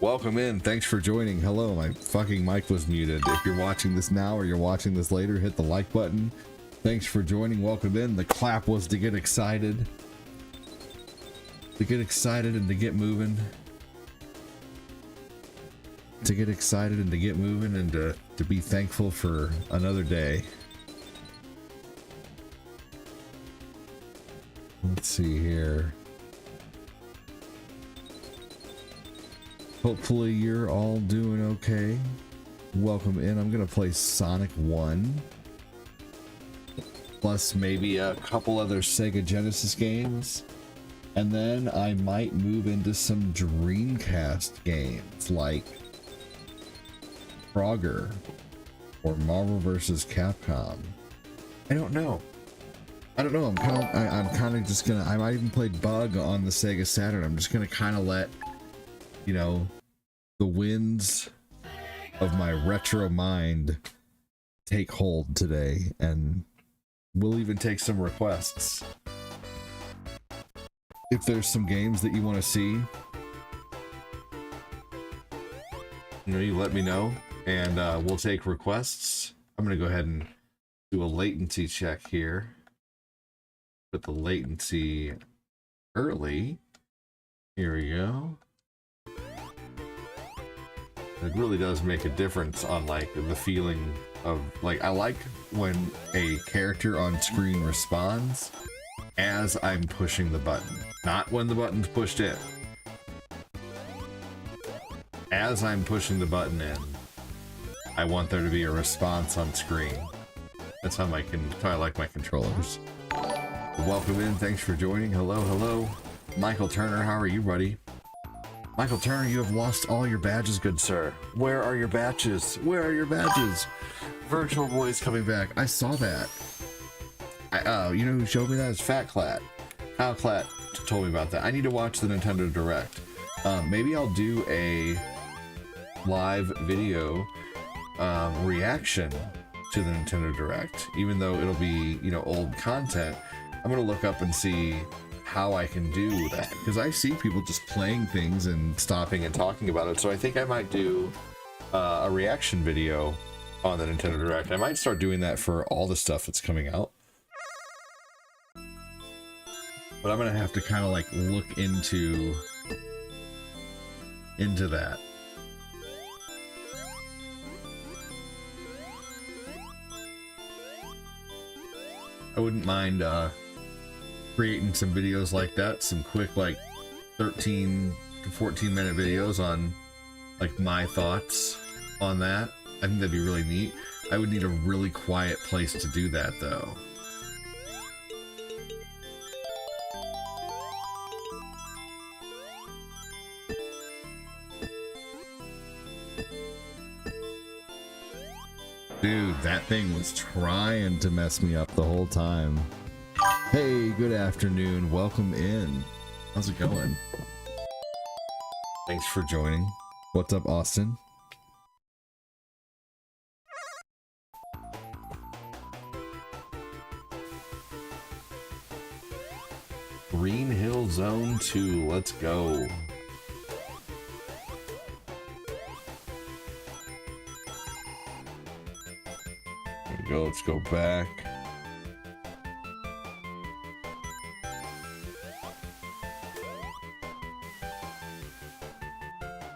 Welcome in. Thanks for joining. Hello, my fucking mic was muted. If you're watching this now or you're watching this later, hit the like button. Thanks for joining. Welcome in. The clap was to get excited. To get excited and to get moving. To get excited and to get moving and to be thankful for another day. Let's see here. Hopefully you're all doing okay. Welcome in. I'm gonna play Sonic 1. Plus maybe a couple other Sega Genesis games. And then I might move into some Dreamcast games like Frogger or Marvel vs. Capcom. I don't know. I'm kind of just gonna. I might even play Bug on the Sega Saturn. I'm just gonna kind of let, you know, the winds of my retro mind take hold today, and we'll even take some requests. If there's some games that you want to see, you know, you let me know, and we'll take requests. I'm gonna go ahead and do a latency check here. Put the latency early. Here we go. It really does make a difference on like the feeling of like, I like when a character on screen responds as I'm pushing the button, not when the button's pushed in. As I'm pushing the button in, I want there to be a response on screen. That's how I like my controllers. Welcome in, thanks for joining. Hello, hello. Michael Turner, how are you, buddy? Michael Turner, you have lost all your badges, good sir. Where are your badges? Where are your badges? Virtual Boy's coming back. I saw that. You know who showed me that? It's Fat Clat. Kyle Clat told me about that. I need to watch the Nintendo Direct. Maybe I'll do a live video reaction to the Nintendo Direct, even though it'll be, you know, old content. I'm gonna look up and see how I can do that, because I see people just playing things and stopping and talking about it. So I think I might do a reaction video on the Nintendo Direct. I might start doing that for all the stuff that's coming out. But I'm gonna have to kind of like look into that. I wouldn't mind creating some videos like that, some quick like 13 to 14 minute videos on like my thoughts on that. I think that'd be really neat. I would need a really quiet place to do that though. Dude, that thing was trying to mess me up the whole time. Hey, good afternoon. Welcome in. How's it going? Thanks for joining. What's up, Austin? Green Hill Zone 2. Let's go. There we go. Let's go back.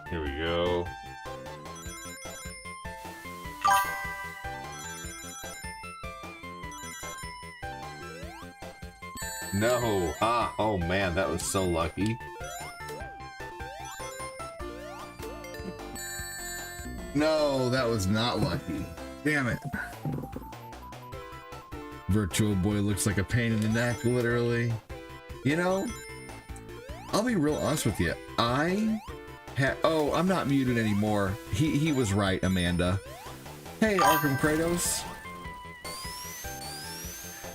Here we go. No. Ah, oh man, that was so lucky. No, that was not lucky. Damn it. Virtual Boy looks like a pain in the neck, literally. You know, I'll be real honest with you. Oh, I'm not muted anymore. He was right, Amanda. Hey, Arkham Kratos.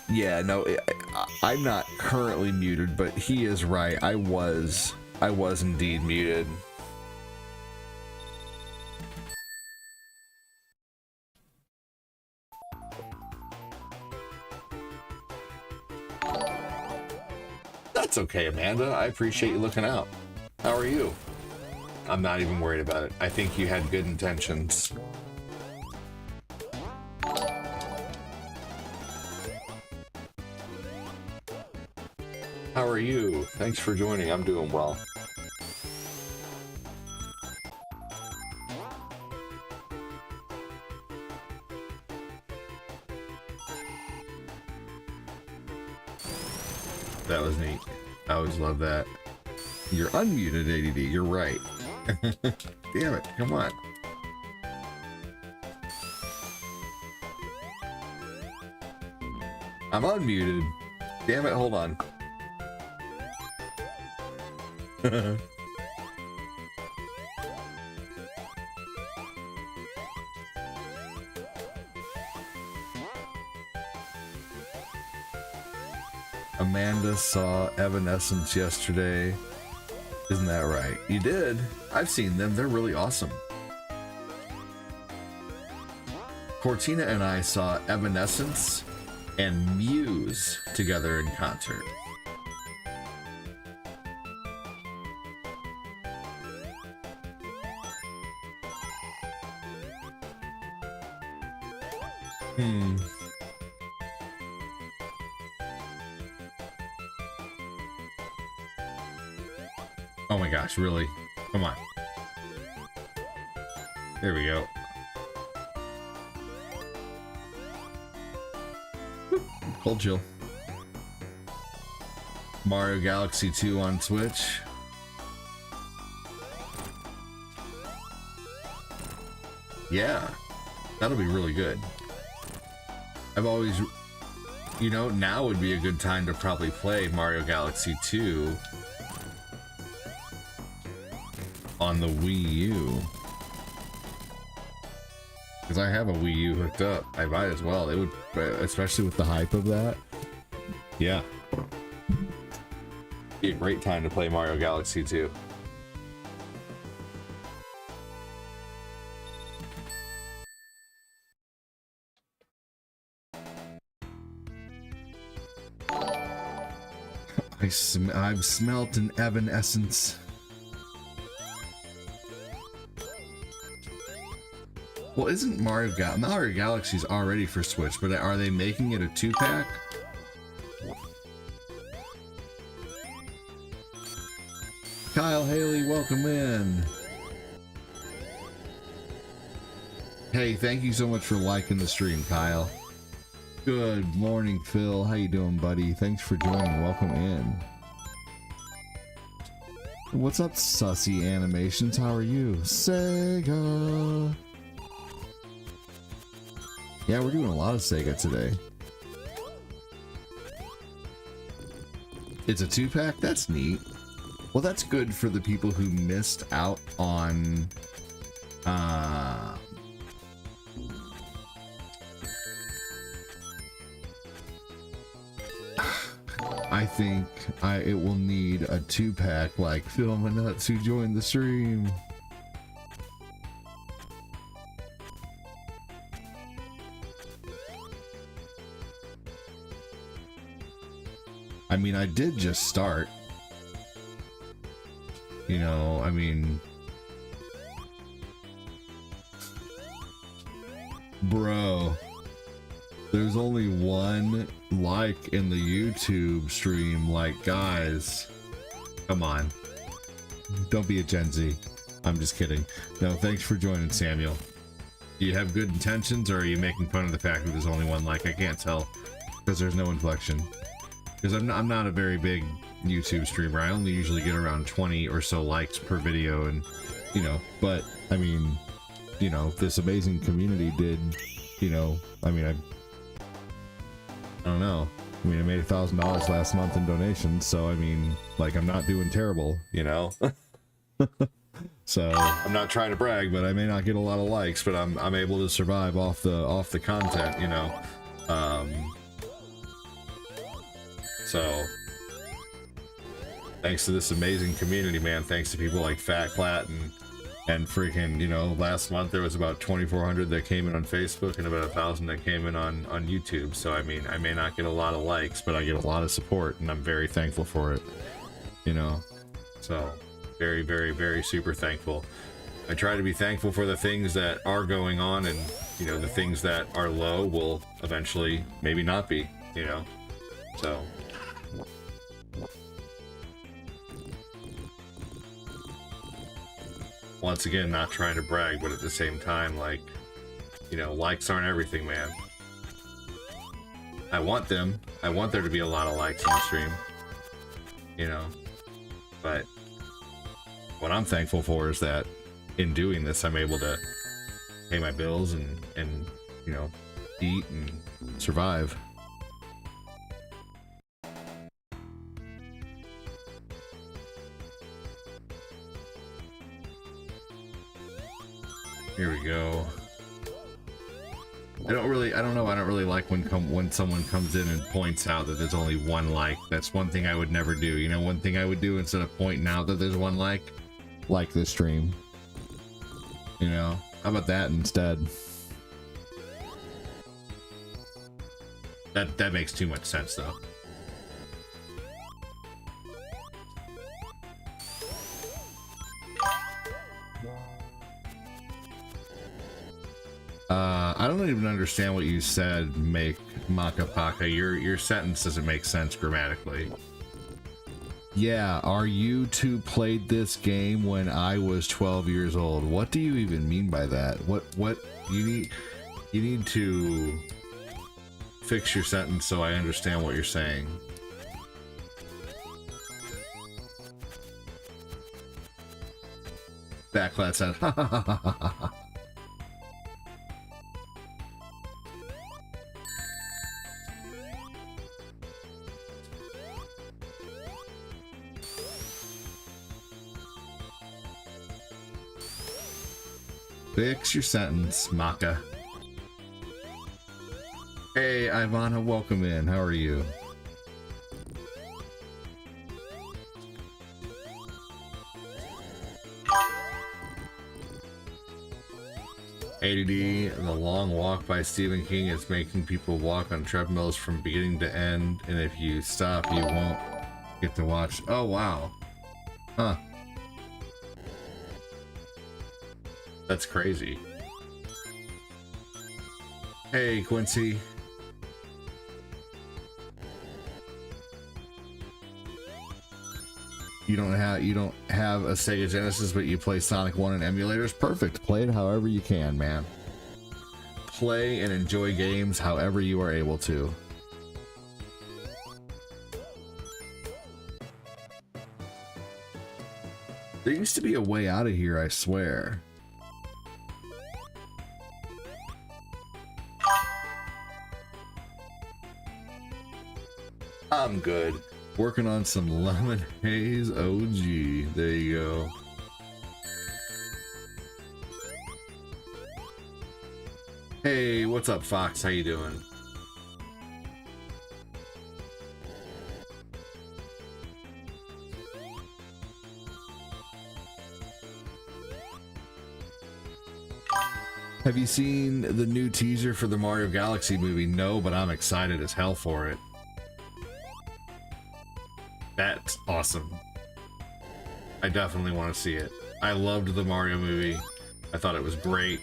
Yeah, no, I'm not currently muted, but he is right. I was indeed muted. That's okay, Amanda. I appreciate you looking out. How are you? I'm not even worried about it. I think you had good intentions. How are you? Thanks for joining. I'm doing well. That was neat. I always love that. You're unmuted, ADD. You're right. Damn it. Come on. I'm unmuted. Damn it. Hold on. Amanda saw Evanescence yesterday. Isn't that right? You did? I've seen them. They're really awesome. Cortina and I saw Evanescence and Muse together in concert. Oh my gosh, really? Come on. There we go. Cold chill. Mario Galaxy 2 on Switch. Yeah, that'll be really good. I've always, you know, now would be a good time to probably play Mario Galaxy 2 on the Wii U. Because I have a Wii U hooked up. I might as well. It would, especially with the hype of that. Yeah. Be a great time to play Mario Galaxy 2. I've smelt an Evanescence. Well, isn't Mario Galaxy's already for Switch, but are they making it a 2-pack? Kyle Haley, welcome in. Hey, thank you so much for liking the stream, Kyle. Good morning, Phil. How you doing, buddy? Thanks for joining. Welcome in. What's up, Sussy Animations? How are you? Sega. Yeah, we're doing a lot of Sega today. It's a 2-pack? That's neat. Well, that's good for the people who missed out on I think it will need a 2-pack like Phil Manuts who joined the stream. I mean, I did just start. You know, I mean... Bro. There's only one like in the YouTube stream. Like, guys. Come on. Don't be a Gen Z. I'm just kidding. No, thanks for joining, Samuel. Do you have good intentions, or are you making fun of the fact that there's only one like? I can't tell. Because there's no inflection. Because I'm not a very big YouTube streamer. I only usually get around 20 or so likes per video, and you know, but I mean, you know, this amazing community did, you know, I mean, I don't know. I mean, I made $1,000 last month in donations, so I mean, like, I'm not doing terrible, you know. So I'm not trying to brag, but I may not get a lot of likes, but I'm able to survive off the content, you know. So thanks to this amazing community, man. Thanks to people like Fat Flat and freaking, you know, last month there was about 2,400 that came in on Facebook and about 1,000 that came in on YouTube. So I mean, I may not get a lot of likes, but I get a lot of support, and I'm very thankful for it, you know. So Very, very, very super thankful. I try to be thankful for the things that are going on, and, you know, the things that are low will eventually maybe not be, you know? So... once again, not trying to brag, but at the same time, like, you know, likes aren't everything, man. I want them. I want there to be a lot of likes on the stream. You know? But what I'm thankful for is that in doing this, I'm able to pay my bills and you know, eat and survive. Here we go. I don't really like when someone comes in and points out that there's only one like. That's one thing I would never do. You know, one thing I would do instead of pointing out that there's one like this stream. You know, how about that instead? That makes too much sense though. I don't even understand what you said, make Maka Paka. Your sentence doesn't make sense grammatically. Yeah, our you two played this game when I was 12 years old. What do you even mean by that? What you need to fix your sentence so I understand what you're saying. Backlat said, ha ha ha ha ha ha. Fix your sentence, Maka. Hey, Ivana, welcome in. How are you? ADD, the long walk by Stephen King is making people walk on treadmills from beginning to end, and if you stop, you won't get to watch. Oh, wow. Huh. That's crazy. Hey, Quincy. You don't have a Sega Genesis, but you play Sonic 1 in emulators? Perfect. Play it however you can, man. Play and enjoy games however you are able to. There used to be a way out of here, I swear. I'm good. Working on some lemon haze OG. There you go. Hey, what's up, Fox? How you doing? Have you seen the new teaser for the Mario Galaxy movie? No, but I'm excited as hell for it. That's awesome. I definitely want to see it. I loved the Mario movie. I thought it was great.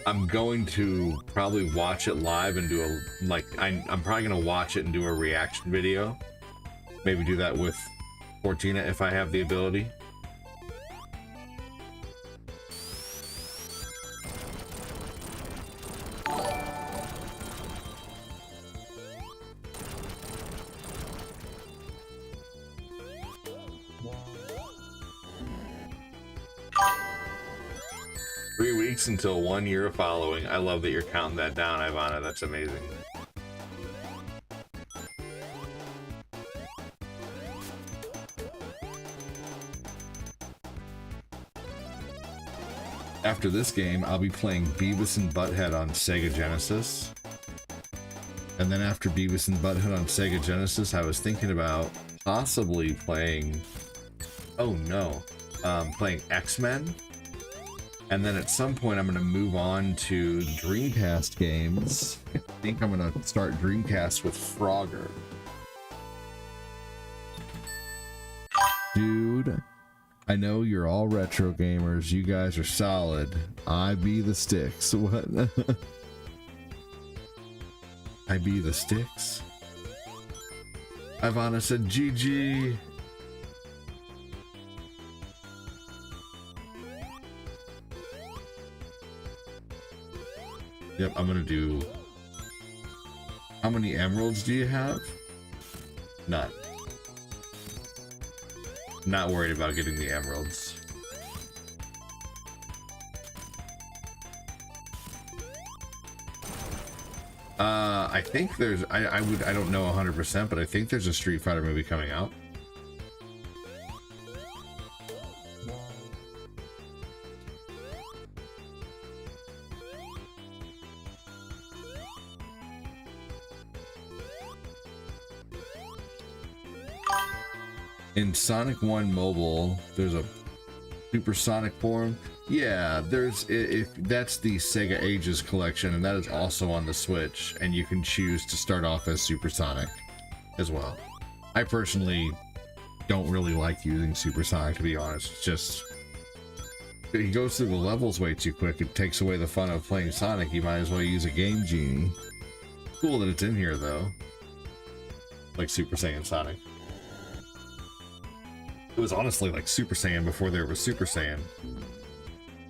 I'm going to probably watch it live and do a, I'm probably going to watch it and do a reaction video. Maybe do that with Fortina if I have the ability. Until 1 year of following. I love that you're counting that down, Ivana. That's amazing. After this game, I'll be playing Beavis and Butt-Head on Sega Genesis. And then after Beavis and Butt-Head on Sega Genesis, I was thinking about possibly playing, oh no, playing X-Men. And then at some point I'm going to move on to Dreamcast games. I think I'm going to start Dreamcast with Frogger. Dude, I know you're all retro gamers. You guys are solid. I be the sticks. What? I be the sticks? Ivana said GG. Yep, I'm gonna do... How many emeralds do you have? None. Not worried about getting the emeralds. I think there's... I don't know 100%, but I think there's a Street Fighter movie coming out. In Sonic 1 Mobile, there's a Supersonic form. Yeah, there's, if that's the Sega Ages collection, and that is also on the Switch, and you can choose to start off as Supersonic as well. I personally don't really like using Supersonic, to be honest. It's just, he goes through the levels way too quick. It takes away the fun of playing Sonic. You might as well use a Game Genie. Cool that it's in here though, like Super Saiyan Sonic. It was honestly like Super Saiyan before there was Super Saiyan.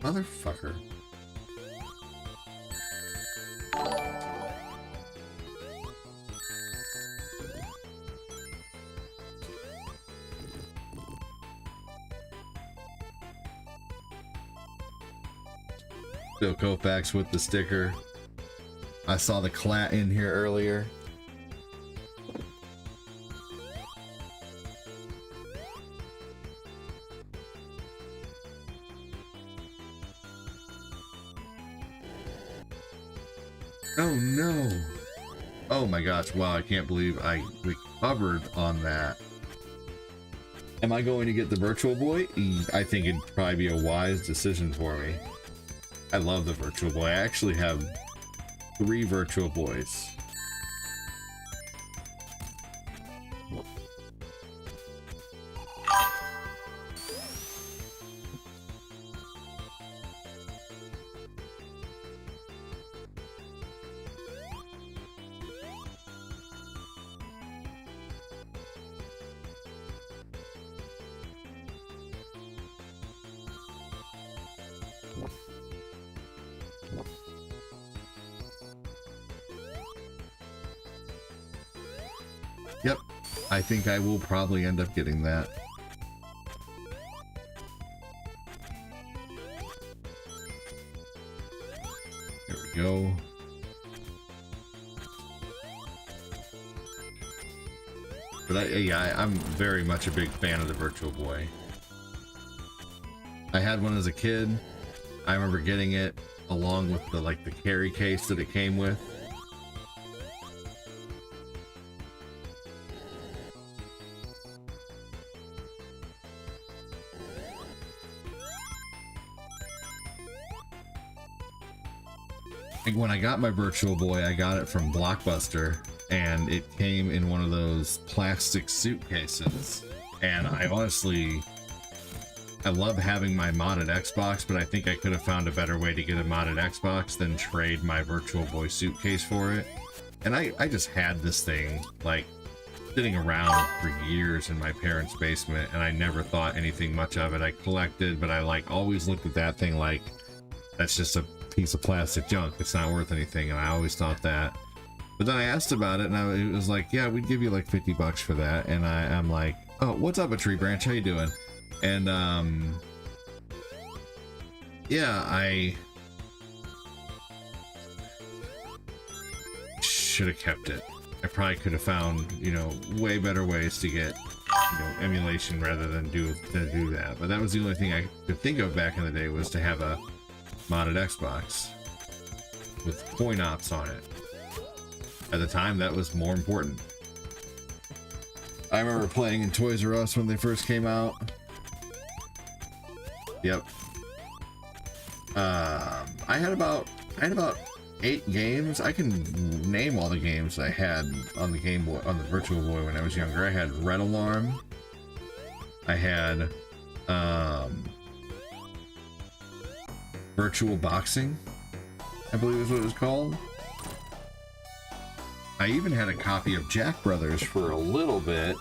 Motherfucker. Bill Koufax with the sticker. I saw the clat in here earlier. Oh no. Oh my gosh, wow, I can't believe I recovered on that. Am I going to get the Virtual Boy? I think it'd probably be a wise decision for me. I love the Virtual Boy. I actually have 3 Virtual Boys. Yep, I think I will probably end up getting that. There we go. But I'm very much a big fan of the Virtual Boy. I had one as a kid. I remember getting it along with the carry case that it came with. When I got my Virtual Boy, I got it from Blockbuster, and it came in one of those plastic suitcases. And I love having my modded Xbox, but I think I could have found a better way to get a modded Xbox than trade my Virtual Boy suitcase for it. And I just had this thing like sitting around for years in my parents' basement, and I never thought anything much of it. I collected, but I always looked at that thing like, that's just a piece of plastic junk, it's not worth anything, and I always thought that. But then I asked about it, and it was like, yeah, we'd give you like $50 for that. And I'm like, oh, what's up, a tree branch, how you doing? And yeah, I should have kept it. I probably could have found, you know, way better ways to get, you know, emulation rather than do that. But that was the only thing I could think of back in the day, was to have a modded Xbox with coin ops on it. At the time, that was more important. I remember playing in Toys R Us when they first came out. Yep. I had about 8 games. I can name all the games I had on the Game Boy, on the Virtual Boy when I was younger. I had Red Alarm. I had Virtual Boxing, I believe is what it was called. I even had a copy of Jack Brothers for a little bit,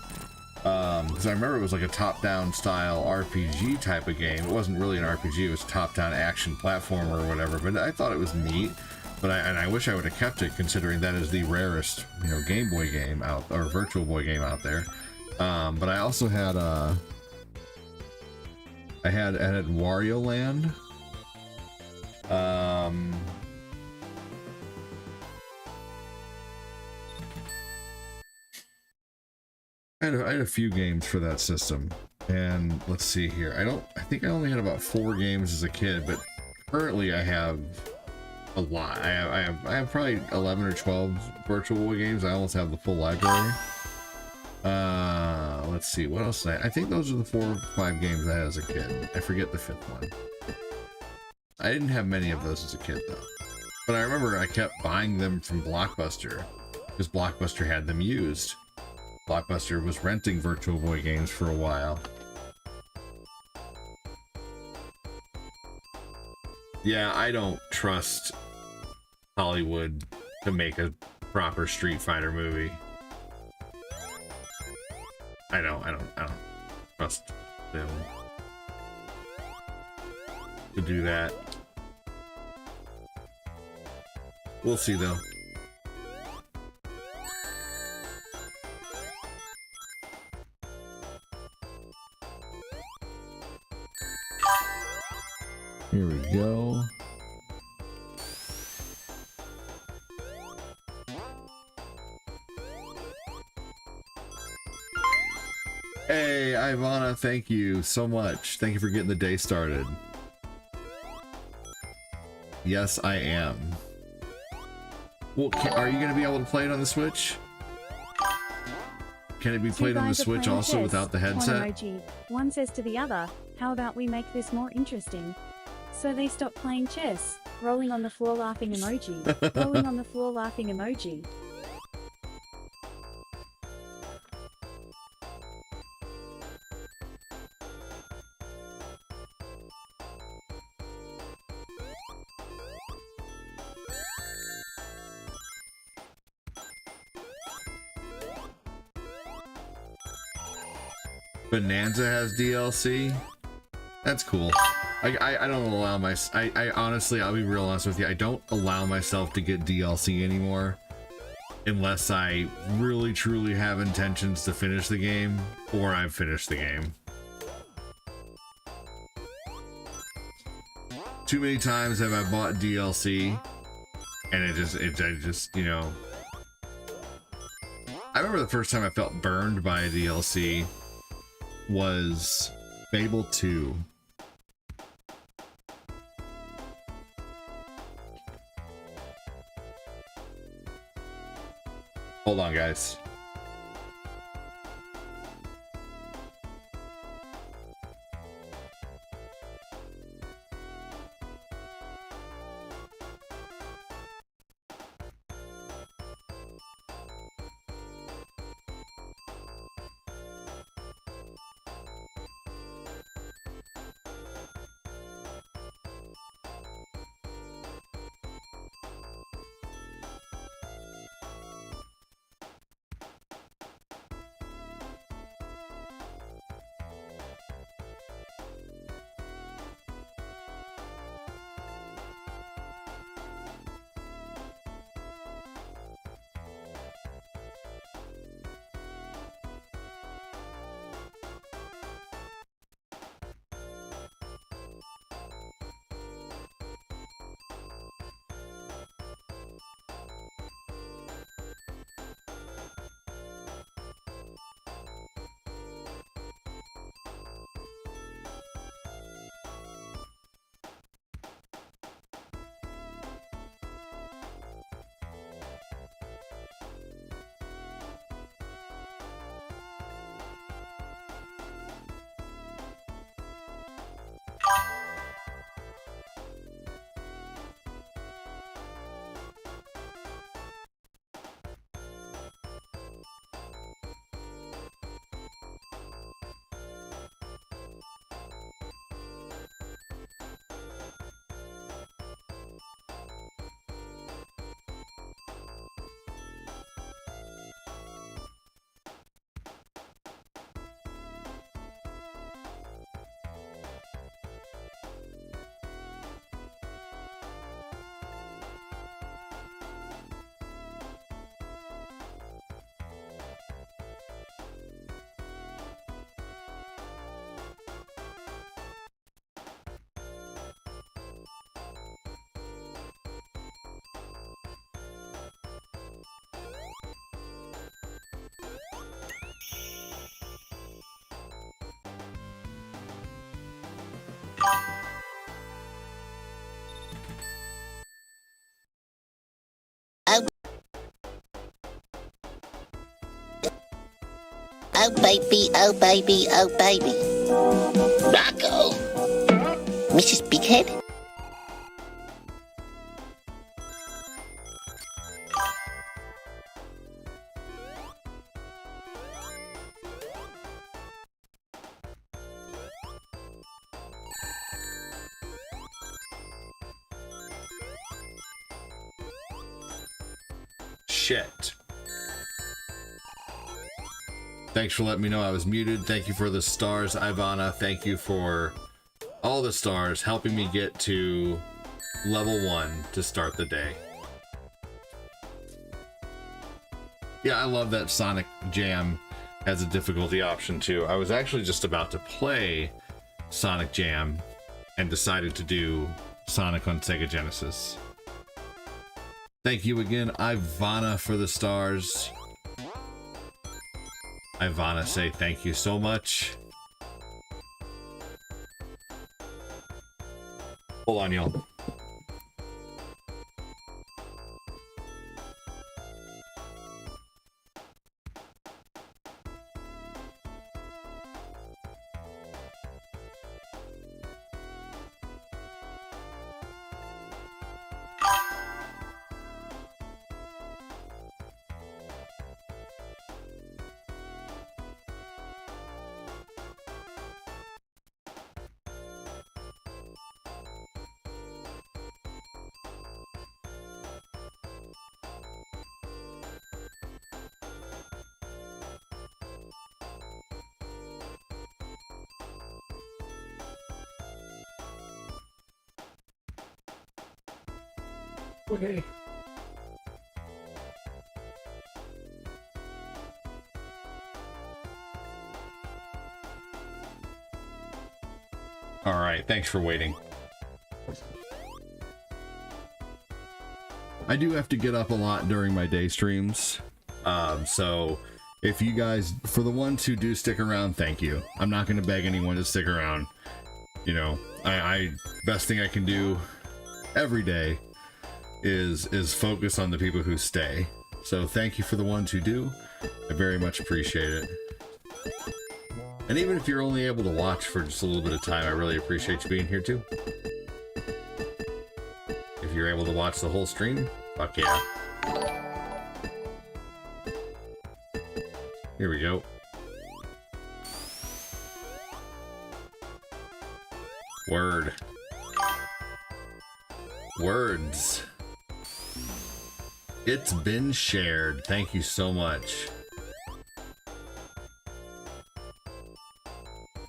because I remember it was like a top-down style RPG type of game. It wasn't really an RPG, it was a top-down action platformer or whatever, but I thought it was neat. But I wish I would have kept it, considering that is the rarest, you know, Game Boy game out, or Virtual Boy game out there. But I also had I had Wario Land. I had a few games for that system, and let's see here. I think I only had about 4 games as a kid, but currently I have a lot. I have probably 11 or 12 Virtual Boy games. I almost have the full library. Let's see, what else I think those are the 4 or 5 games I had as a kid. I forget the 5th one. I didn't have many of those as a kid though, but I remember I kept buying them from Blockbuster because Blockbuster had them used. Blockbuster was renting Virtual Boy games for a while. Yeah, I don't trust Hollywood to make a proper Street Fighter movie. I don't trust them to do that. We'll see though. Here we go. Hey, Ivana, thank you so much. Thank you for getting the day started. Yes, I am. Well, are you going to be able to play it on the Switch? Can it be played on the Switch also without the headset? One says to the other, how about we make this more interesting? So they stop playing chess. Rolling on the floor laughing emoji. Rolling on the floor laughing emoji. Bonanza has DLC? That's cool. I don't allow I honestly, I'll be real honest with you, I don't allow myself to get DLC anymore unless I really truly have intentions to finish the game or I've finished the game. Too many times have I bought DLC and I just, you know, I remember the first time I felt burned by a DLC was Fable 2. Hold on, guys. Oh baby, oh baby, oh baby. Rocco? Mrs. Bighead? Shit. Thanks for letting me know I was muted. Thank you for the stars, Ivana. Thank you for all the stars, helping me get to level 1 to start the day. Yeah, I love that Sonic Jam has a difficulty option too. I was actually just about to play Sonic Jam and decided to do Sonic on Sega Genesis. Thank you again, Ivana, for the stars. Ivana, say thank you so much. Hold on, y'all. Okay. All right, thanks for waiting. I do have to get up a lot during my day streams. So if you guys, for the ones who do stick around, thank you. I'm not going to beg anyone to stick around. You know, I best thing I can do every day is focus on the people who stay. So thank you for the ones who do. I very much appreciate it. And even if you're only able to watch for just a little bit of time, I really appreciate you being here too. If you're able to watch the whole stream, fuck yeah. Here we go. Word. Words. It's been shared. Thank you so much.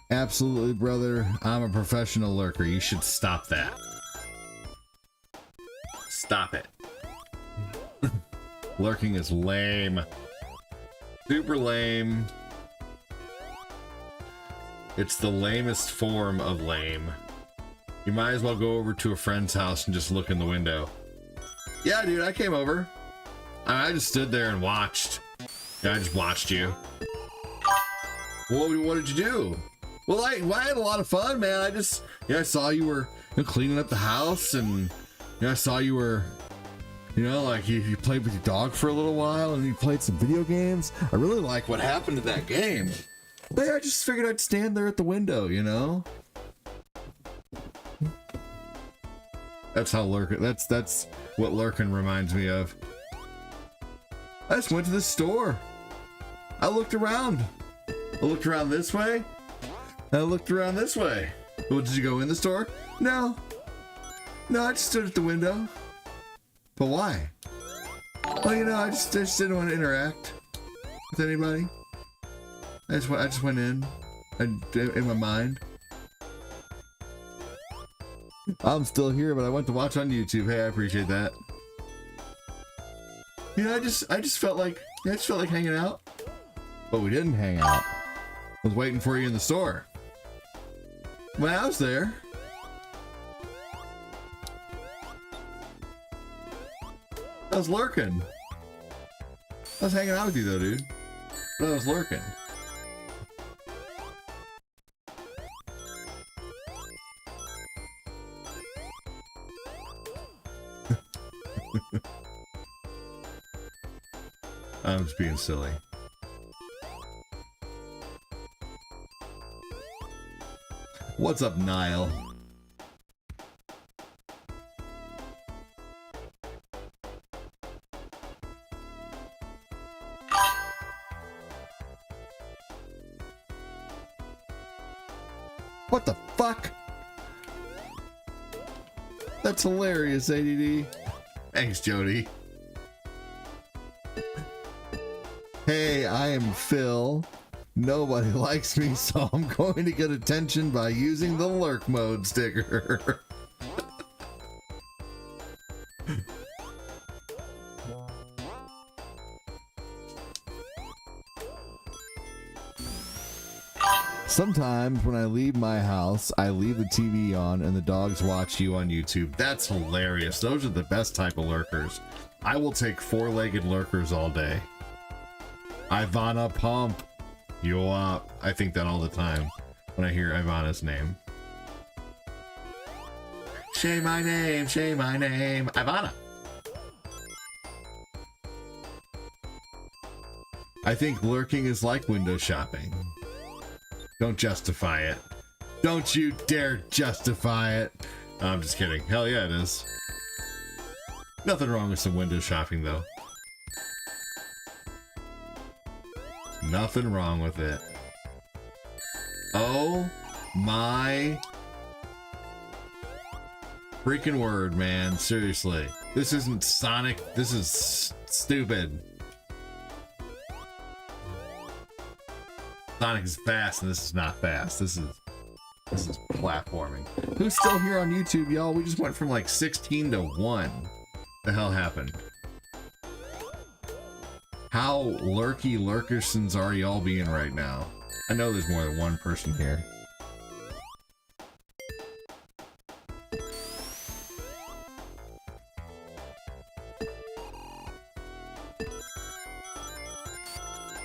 Absolutely, brother. I'm a professional lurker. You should stop that. Stop it. Lurking is lame. Super lame. It's the lamest form of lame. You might as well go over to a friend's house and just look in the window. Yeah, dude, I came over. I just stood there and watched. Yeah, I just watched you. What did you do? Well, I had a lot of fun, man. I saw you were cleaning up the house, and I saw you were, like you played with your dog for a little while, and you played some video games. I really like what happened to that game. But yeah, I just figured I'd stand there at the window, That's how lurking. That's what lurking reminds me of. I just went to the store. I looked around. I looked around this way. I looked around this way. Well, did you go in the store? No. No, I just stood at the window. But why? Well, I just didn't want to interact with anybody. I just went in my mind. I'm still here, but I went to watch on YouTube. Hey, I appreciate that. I just felt like hanging out. But we didn't hang out. I was waiting for you in the store. When I was there. I was lurking. I was hanging out with you though, dude. But I was lurking. I'm just being silly. What's up, Niall? What the fuck? That's hilarious, ADD. Thanks, Jody. Hey, I am Phil. Nobody likes me, so I'm going to get attention by using the lurk mode sticker. Sometimes when I leave my house, I leave the TV on and the dogs watch you on YouTube. That's hilarious. Those are the best type of lurkers. I will take four-legged lurkers all day. Ivana Pump. You up? I think that all the time when I hear Ivana's name. Say my name, Ivana. I think lurking is like window shopping. Don't justify it. Don't you dare justify it. I'm just kidding. Hell yeah, it is. Nothing wrong with some window shopping, though. Nothing wrong with it. Oh my freaking word, man. Seriously. This isn't Sonic. This is stupid. Sonic is fast and this is not fast. This is platforming. Who's still here on YouTube, y'all? We just went from like 16 to 1. The hell happened? How lurkersons are y'all being right now? I know there's more than one person here.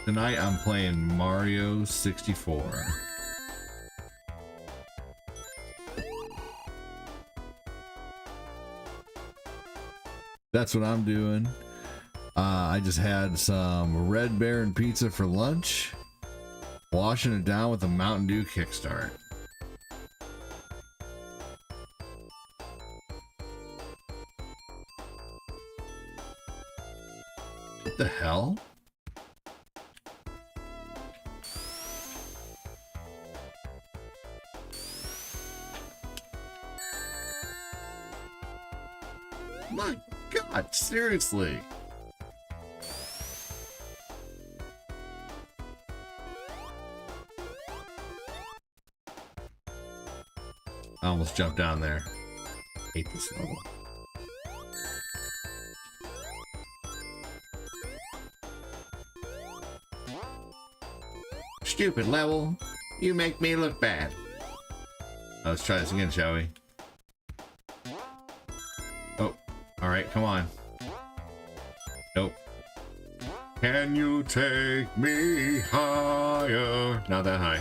Tonight I'm playing Mario 64. That's what I'm doing. I just had some Red Baron pizza for lunch, washing it down with a Mountain Dew kickstart. What the hell? My God, seriously. I almost jumped down there. Hate this level. Stupid level. You make me look bad. Let's try this again, shall we? Oh, alright, come on. Nope. Can you take me higher? Not that high.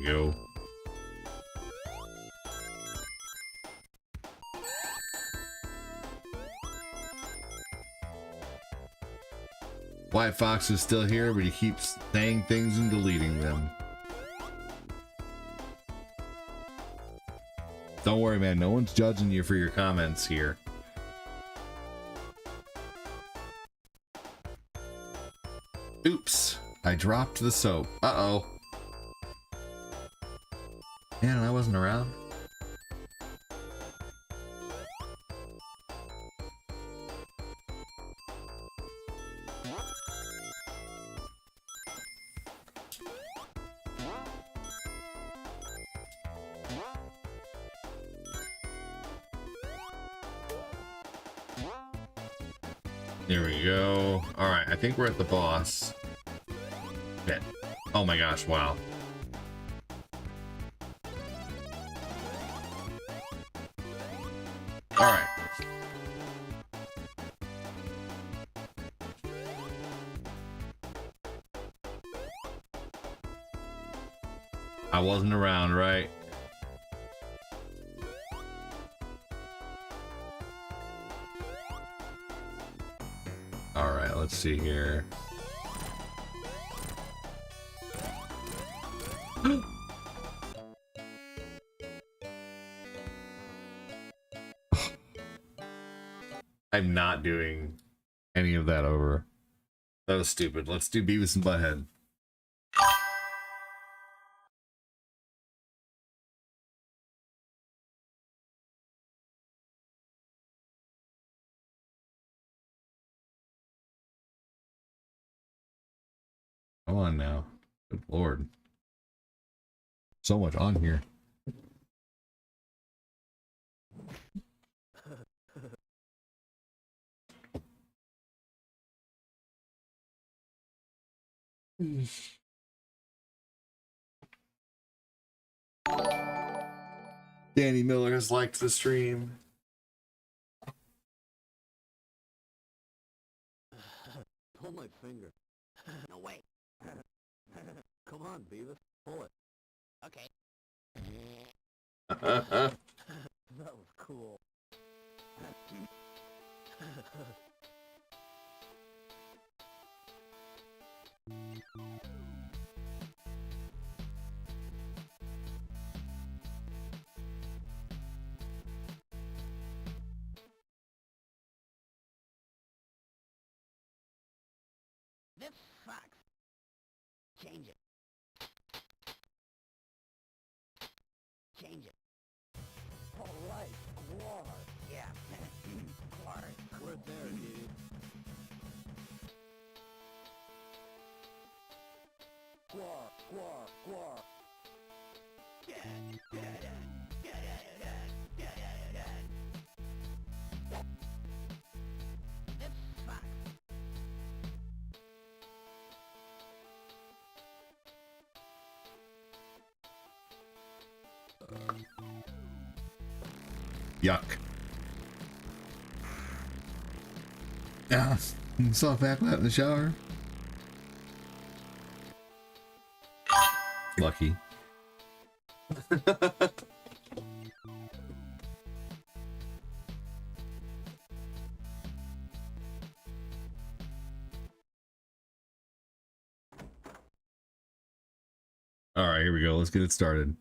Go. White Fox is still here, but he keeps saying things and deleting them. Don't worry, man. No one's judging you for your comments here. Oops. I dropped the soap. Uh-oh. Man, I wasn't around. There we go. All right, I think we're at the boss. Shit. Oh my gosh, wow. All right. I wasn't around, right? Alright, let's see here. I'm not doing any of that over. That was stupid. Let's do Beavis and Butt-Head. Come on now. Good lord. So much on here. Danny Miller has liked the stream. Pull my finger. No way. Come on, Beavis. Pull it. Okay. That was cool. This sucks. Change it. Change it. All right, Guar. Yeah, Guar. We're there, dude. Guar, Guar, Guar. This sucks. Yuck. Ah, you saw back that in the shower? Lucky. All right, here we go. Let's get it started.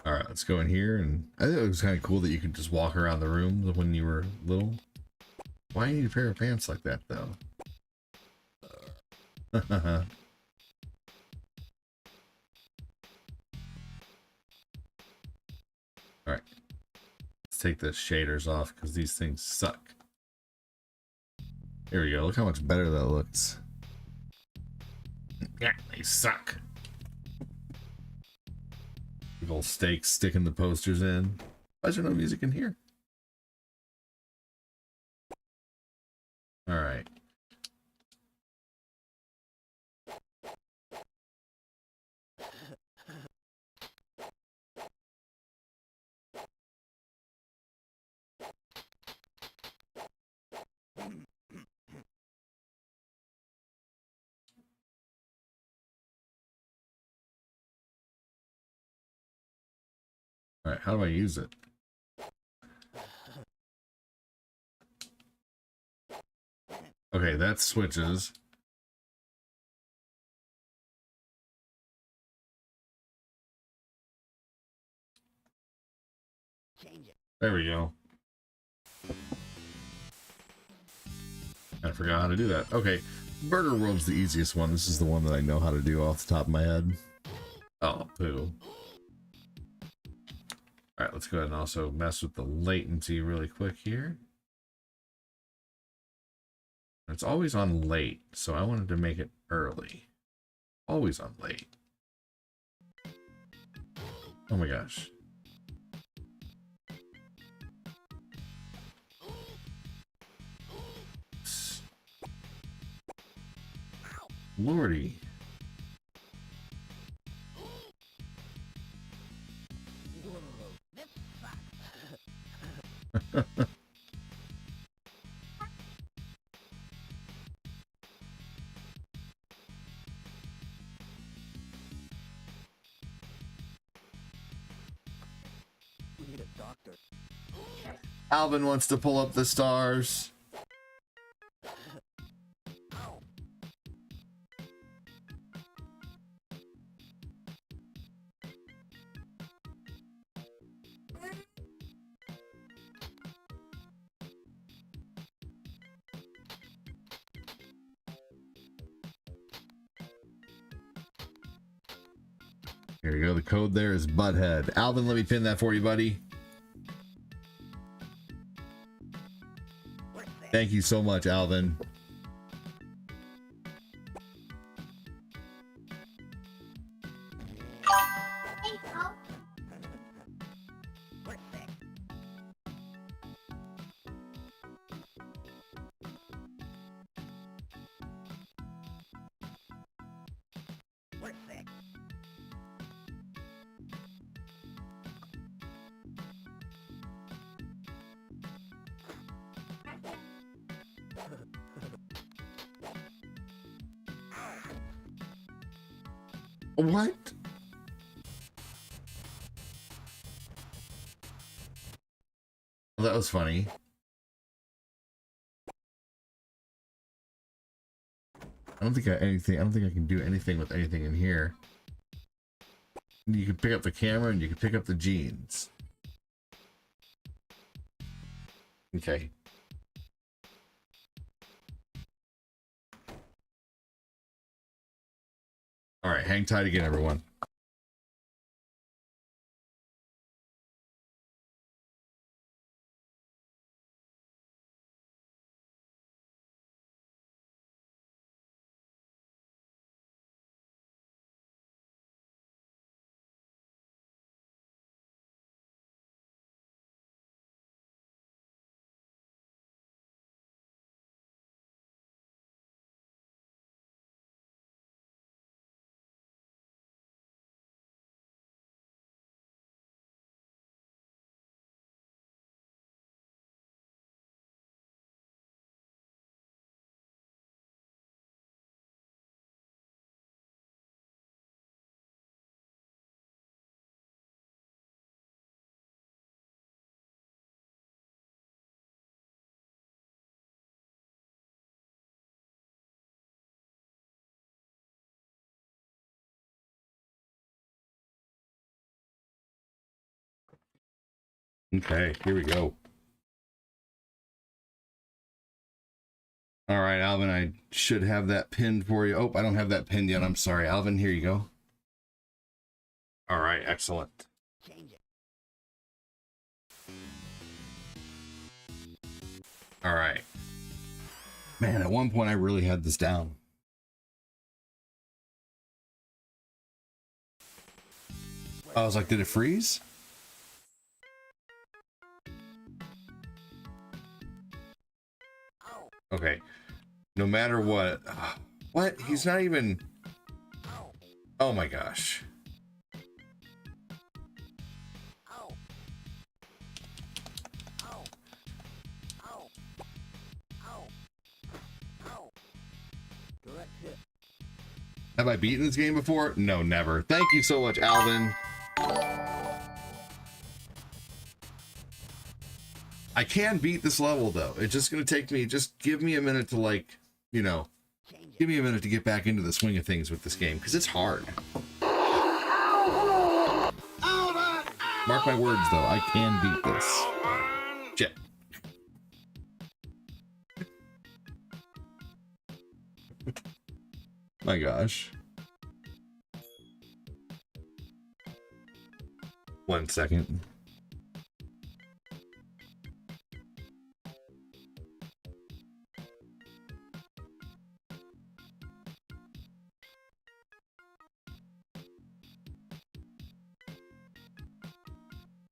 All right, let's go in here, and I thought it was kind of cool that you could just walk around the room when you were little. Why do you need a pair of pants like that, though? All right, let's take the shaders off because these things suck. Here we go. Look how much better that looks. Yeah, they suck. Big old stakes sticking the posters in. Why is there no music in here? All right. All right, how do I use it? Okay, that switches. Change it. There we go. I forgot how to do that. Okay, Burger World's the easiest one. This is the one that I know how to do off the top of my head. Oh, poo. All right, let's go ahead and also mess with the latency really quick here. It's always on late, so I wanted to make it early. Always on late. Oh my gosh. Lordy. We need a doctor. Alvin wants to pull up the stars. Ow. Here you go. The code there is Butt-Head. Alvin, let me pin that for you, buddy. Thank you so much, Alvin. What? Well, that was funny. I don't think I can do anything with anything in here. You can pick up the camera and you can pick up the jeans. Okay. All right, hang tight again, everyone. Okay, here we go. All right, Alvin, I should have that pinned for you. Oh, I don't have that pinned yet. I'm sorry, Alvin. Here you go. All right, excellent. Change it. All right. Man, at one point I really had this down. I was like, did it freeze? Okay. No matter what. What? He's not even... Oh my gosh. Direct hit. Have I beaten this game before? No, never. Thank you so much, Alvin. I can beat this level, though. It's just going to take me... Just give me a minute to, like, you know... Give me a minute to get back into the swing of things with this game, because it's hard. Mark my words, though. I can beat this. Shit. My gosh. 1 second.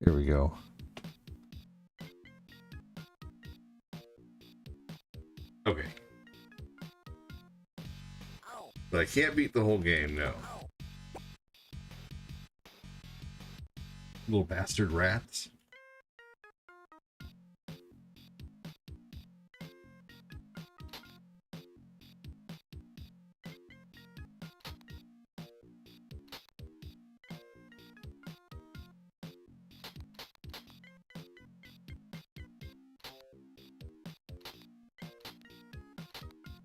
Here we go. Okay. But I can't beat the whole game, no. Little bastard rats.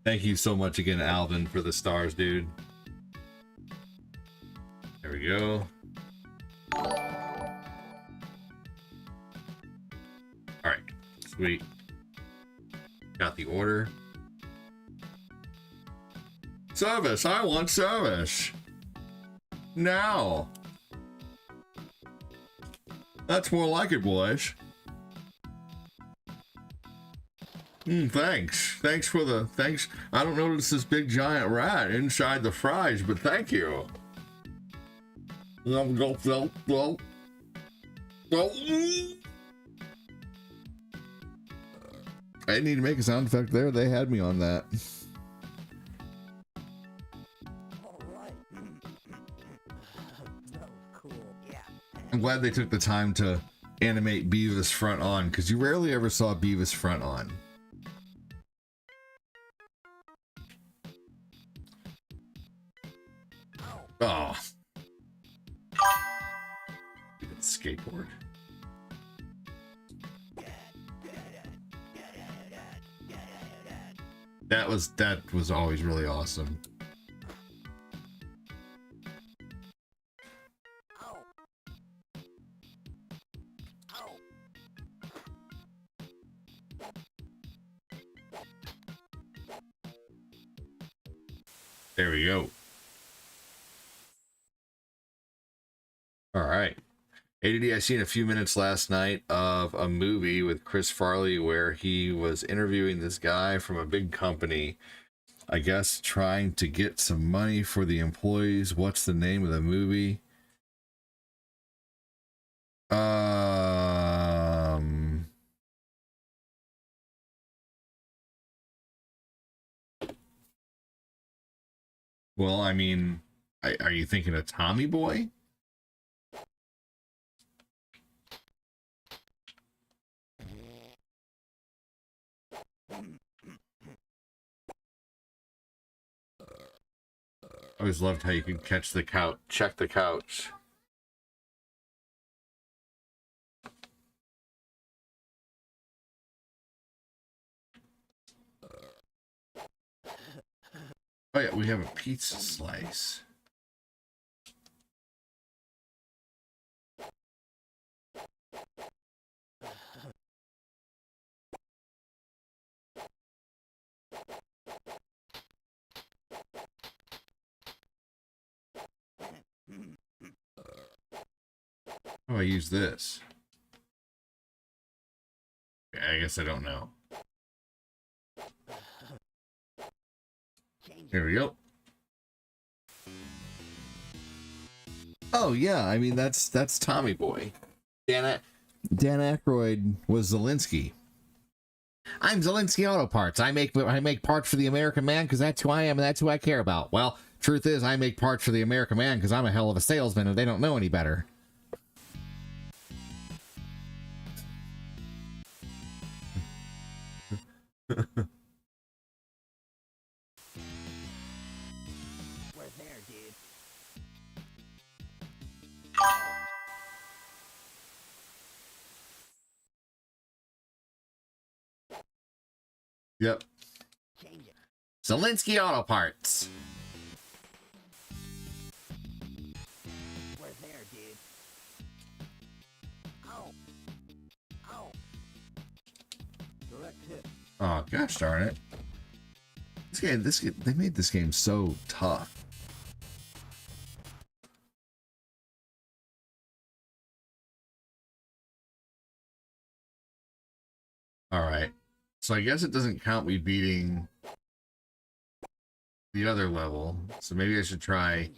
Thank you so much again, Alvin, for the stars, dude. There we go. Alright, sweet. Got the order. Service, I want service. Now. That's more like it, boys. Thanks. Thanks for the... Thanks. I don't notice this big giant rat inside the fries, but thank you. I didn't need to make a sound effect there. They had me on that. I'm glad they took the time to animate Beavis front on, because you rarely ever saw Beavis front on. Oh. Skateboard. That was always really awesome. There we go. All right. ADD, I seen a few minutes last night of a movie with Chris Farley where he was interviewing this guy from a big company, I guess trying to get some money for the employees. What's the name of the movie? Well, I mean, are you thinking of Tommy Boy? I always loved how you could catch the couch, check the couch. Oh yeah, we have a pizza slice. How do I use this? I guess I don't know. Here we go. Oh yeah, I mean that's Tommy Boy. Dan Aykroyd was Zelensky. I'm Zelensky Auto Parts. I make parts for the American man because that's who I am and that's who I care about. Well, truth is, I make parts for the American man because I'm a hell of a salesman and they don't know any better. We're there, dude. Yep. Change it. Zelensky Auto Parts. We're there, dude. Ow. Ow. Direct hit. Oh gosh darn it. This game, they made this game so tough. All right. So I guess it doesn't count me beating the other level. So maybe I should try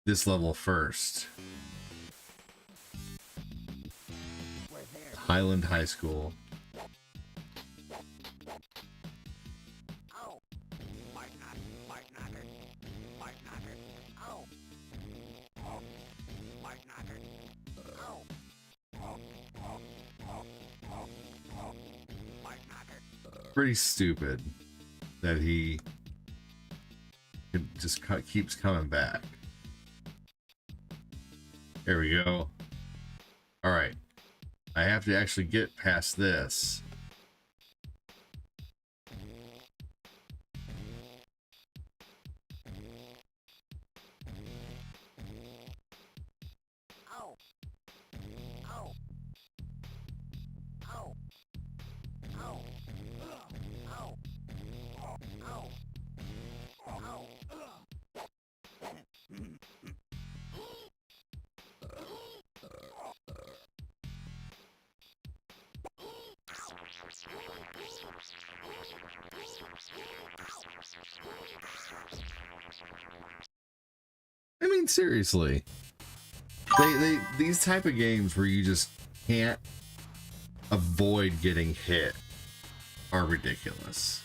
this level first. We're there. Highland High School. Ow. Mark knocker. Ow. Oh. Mark knocker. Ow. Mark knocker. Pretty stupid that he just keeps coming back. There we go. All right. I have to actually get past this. mean, seriously. These type of games where you just can't avoid getting hit are ridiculous.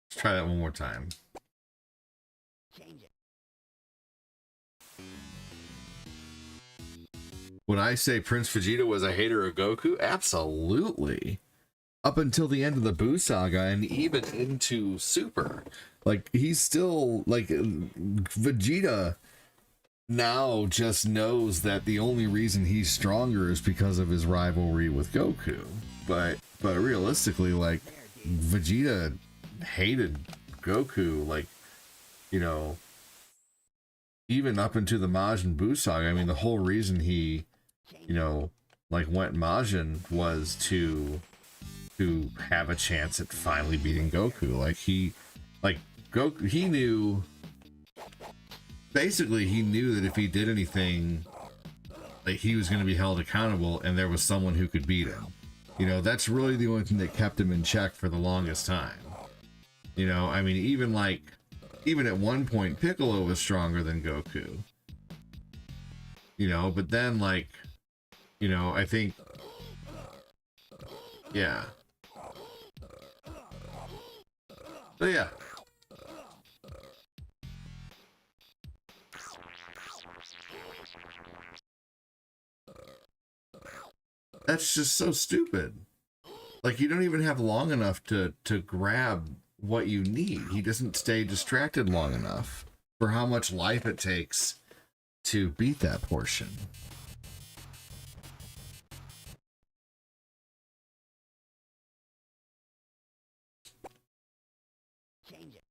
Let's try that one more time. Change it. Would I say Prince Vegeta was a hater of Goku? Absolutely. Up until the end of the Buu saga and even into Super. Like, he's still, like, Vegeta now just knows that the only reason he's stronger is because of his rivalry with Goku. But realistically, like, Vegeta hated Goku, like, you know, even up into the Majin Buu saga. I mean, the whole reason he, you know, like, went Majin was to have a chance at finally beating Goku. Like, Goku, he knew, basically he knew that if he did anything, like, he was going to be held accountable and there was someone who could beat him. You know, that's really the only thing that kept him in check for the longest time. You know, I mean, even at one point, Piccolo was stronger than Goku. You know, but then, like, you know, I think, yeah. So yeah. That's just so stupid. Like, you don't even have long enough to grab what you need. He doesn't stay distracted long enough for how much life it takes to beat that portion. Change it.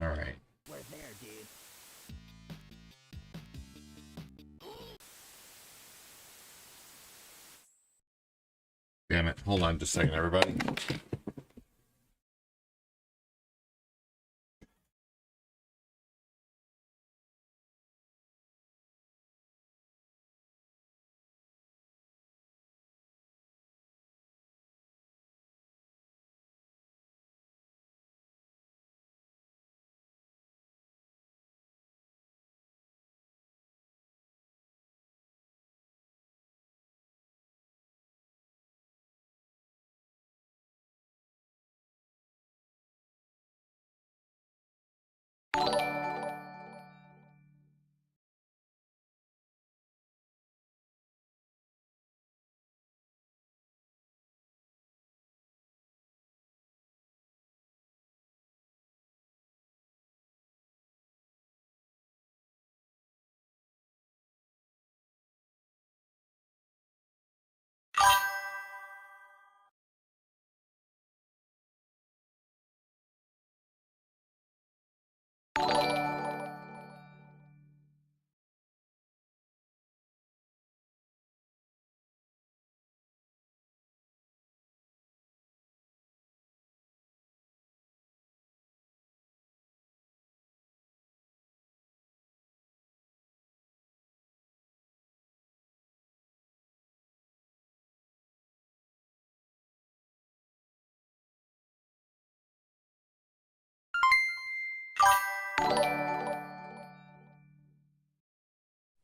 All right. We're there, dude. Damn it. Hold on just a second, everybody.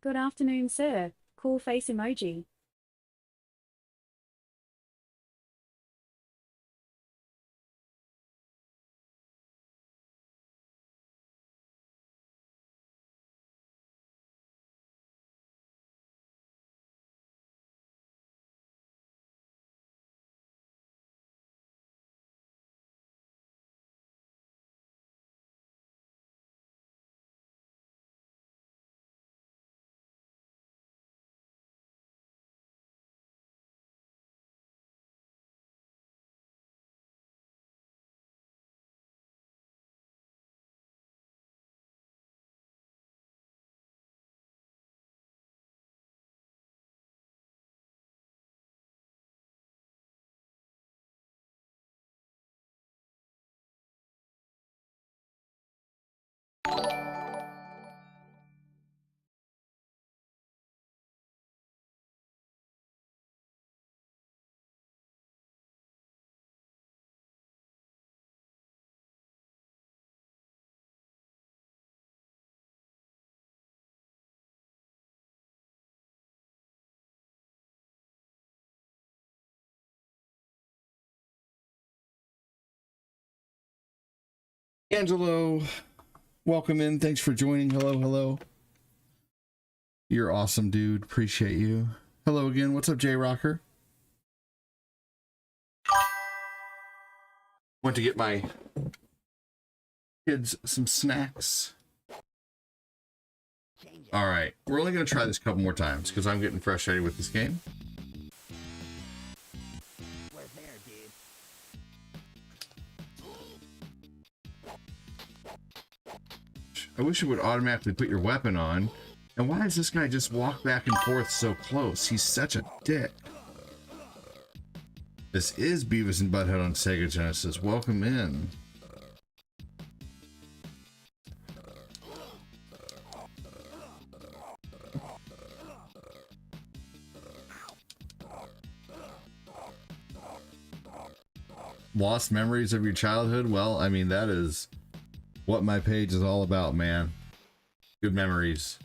Good afternoon, sir. Cool face emoji. Angelo, welcome in. Thanks for joining. Hello, hello. You're awesome, dude. Appreciate you. Hello again. What's up, J Rocker? Went to get my kids some snacks. All right, we're only going to try this a couple more times because I'm getting frustrated with this game. We're there, dude. I wish it would automatically put your weapon on. And why does this guy just walk back and forth so close? He's such a dick. This is Beavis and Butt-Head on Sega Genesis. Welcome in. Lost memories of your childhood? Well, I mean, that is what my page is all about, man. Good memories.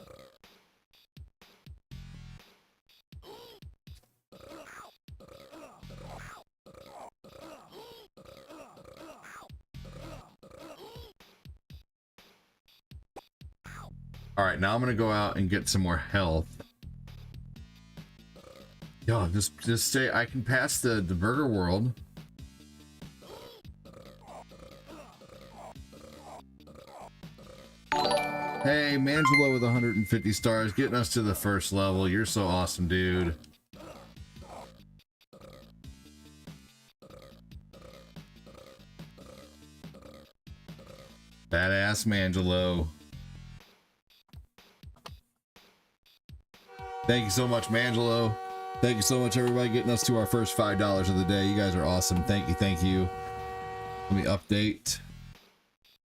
All right, now I'm gonna go out and get some more health. Yo, just say I can pass the burger world. Hey, Mangelo with 150 stars, getting us to the first level. You're so awesome, dude. Badass Mangelo. Thank you so much, Mangelo. Thank you so much, everybody, getting us to our first $5 of the day. You guys are awesome. Thank you, thank you. Let me update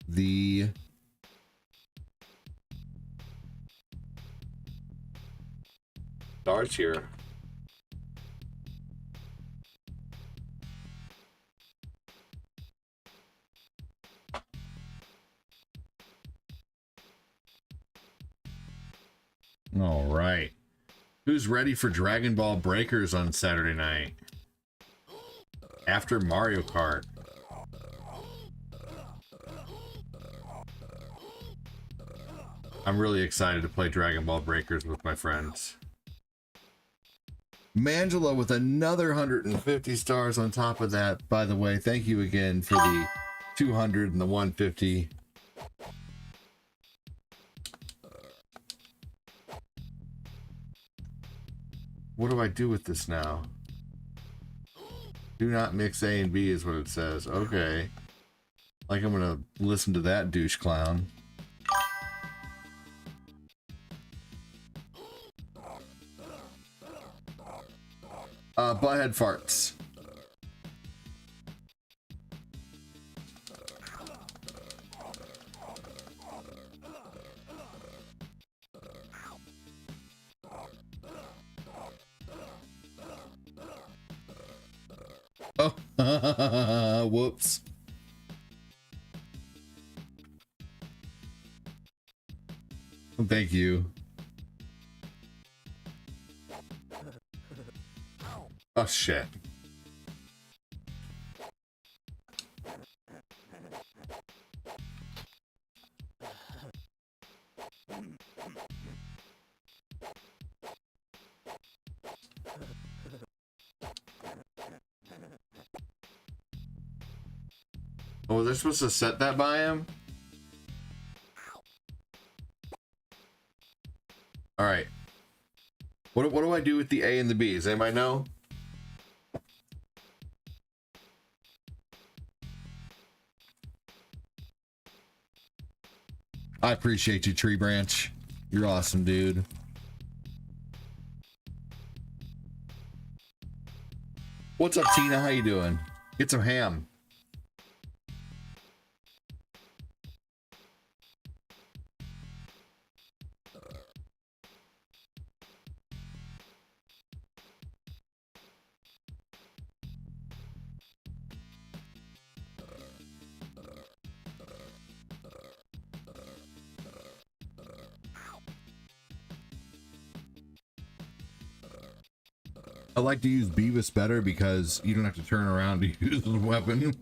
the stars here. All right. Who's ready for Dragon Ball Breakers on Saturday night? After Mario Kart. I'm really excited to play Dragon Ball Breakers with my friends. Mangela with another 150 stars on top of that. By the way, thank you again for the 200 and the 150. What do I do with this now? Do not mix A and B is what it says. Okay. Like I'm gonna listen to that douche clown. Butthead farts. Oh, whoops. Thank you. Oh, shit. Oh, they're supposed to set that by him? All right. What do I do with the A and the B? Does anybody know? I appreciate you, Tree Branch. You're awesome, dude. What's up, Tina? How you doing? Get some ham. I like to use Beavis better because you don't have to turn around to use the weapon.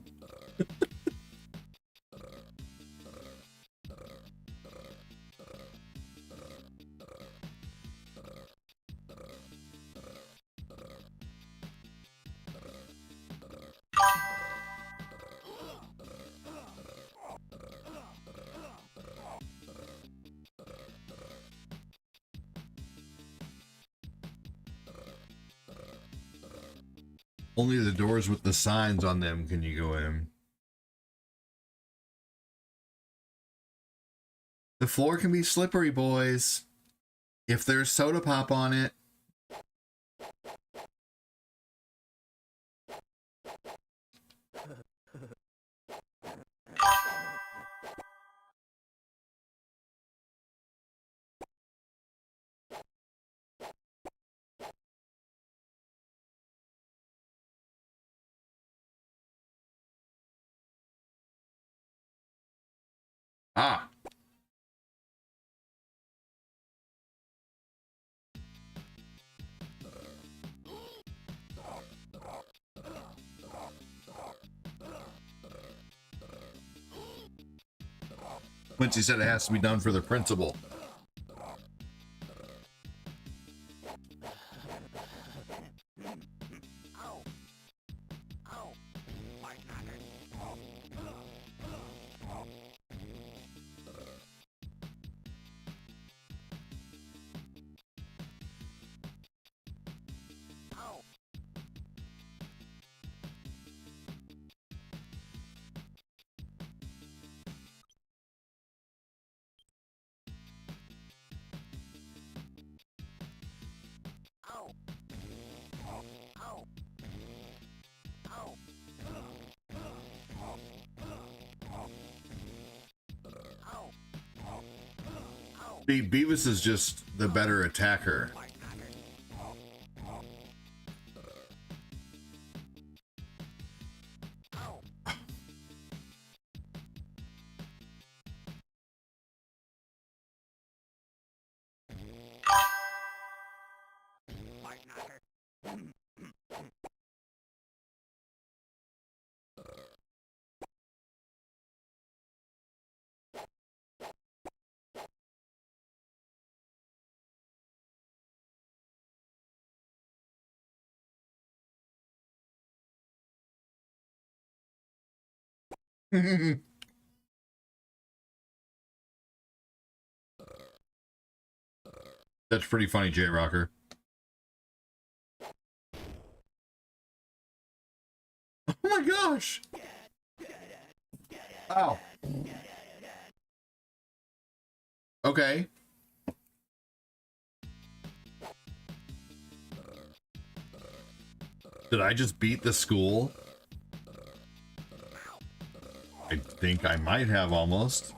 Only the doors with the signs on them can you go in. The floor can be slippery, boys. If there's soda pop on it. Ah. Quincy said it has to be done for the principal. Beavis is just the better attacker. That's pretty funny, J Rocker. Oh my gosh! Oh. Okay. Did I just beat the school? I think I might have almost.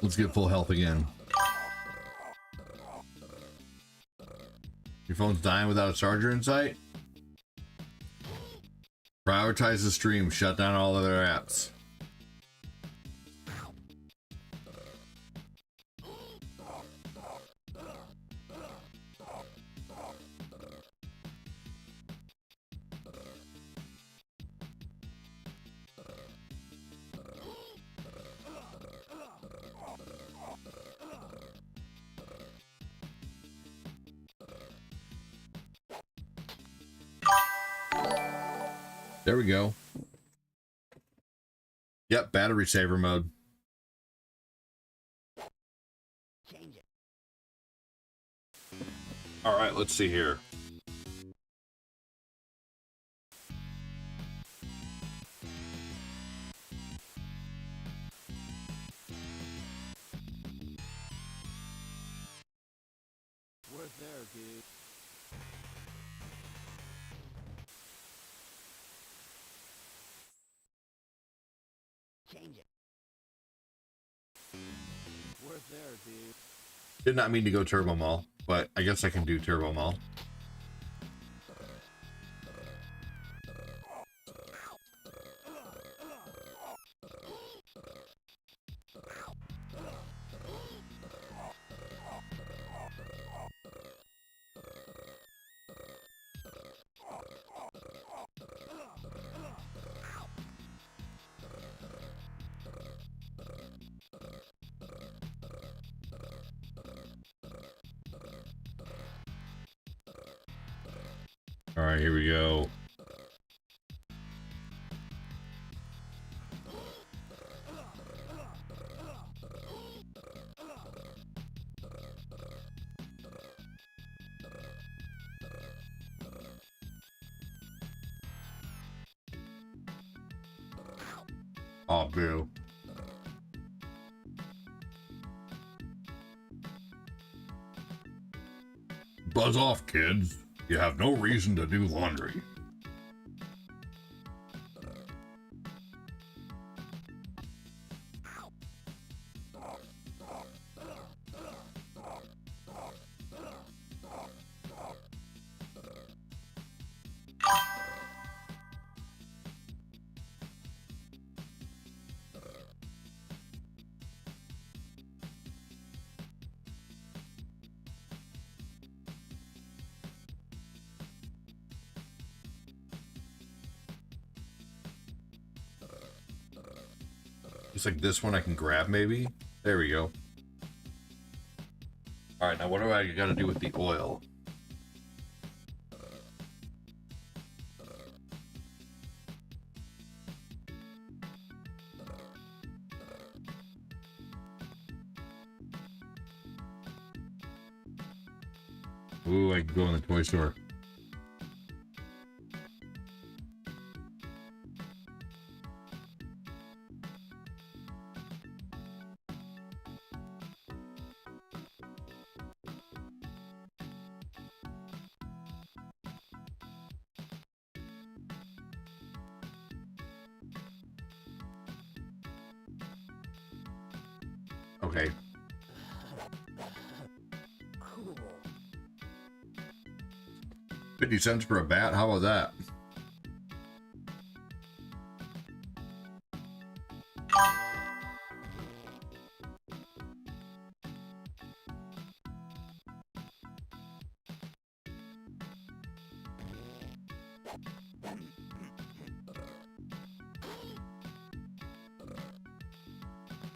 Let's get full health again. Your phone's dying without a charger in sight? Prioritize the stream. Shut down all other apps. There we go. Yep, battery saver mode. All right, let's see here. Worth there, dude. Change it. Worth there, dude. Did not mean to go Turbo Mall, but I guess I can do Turbo Mall. All right, here we go. Oh, boo. Buzz off, kids. You have no reason to do laundry. Just like this one I can grab, maybe? There we go. Alright, now what do I gotta do with the oil? Ooh, I can go in the toy store. Okay. Cool. 50 cents for a bat? How about that?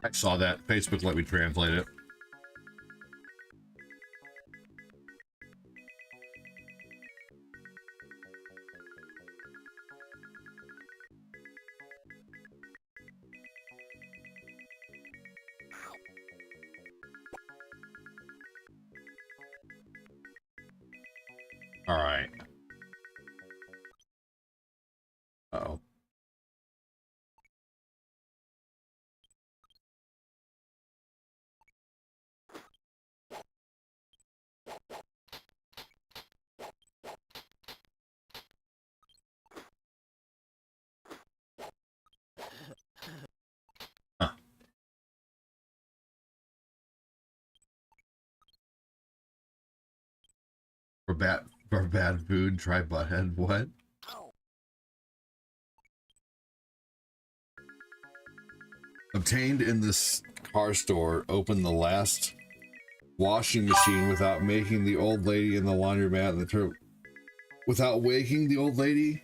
I saw that. Facebook let me translate it. All right. Uh-oh. Huh. For bad food, try Butthead. What? Obtained in this car store, opened the last washing machine without making the old lady in the laundromat and the without waking the old lady.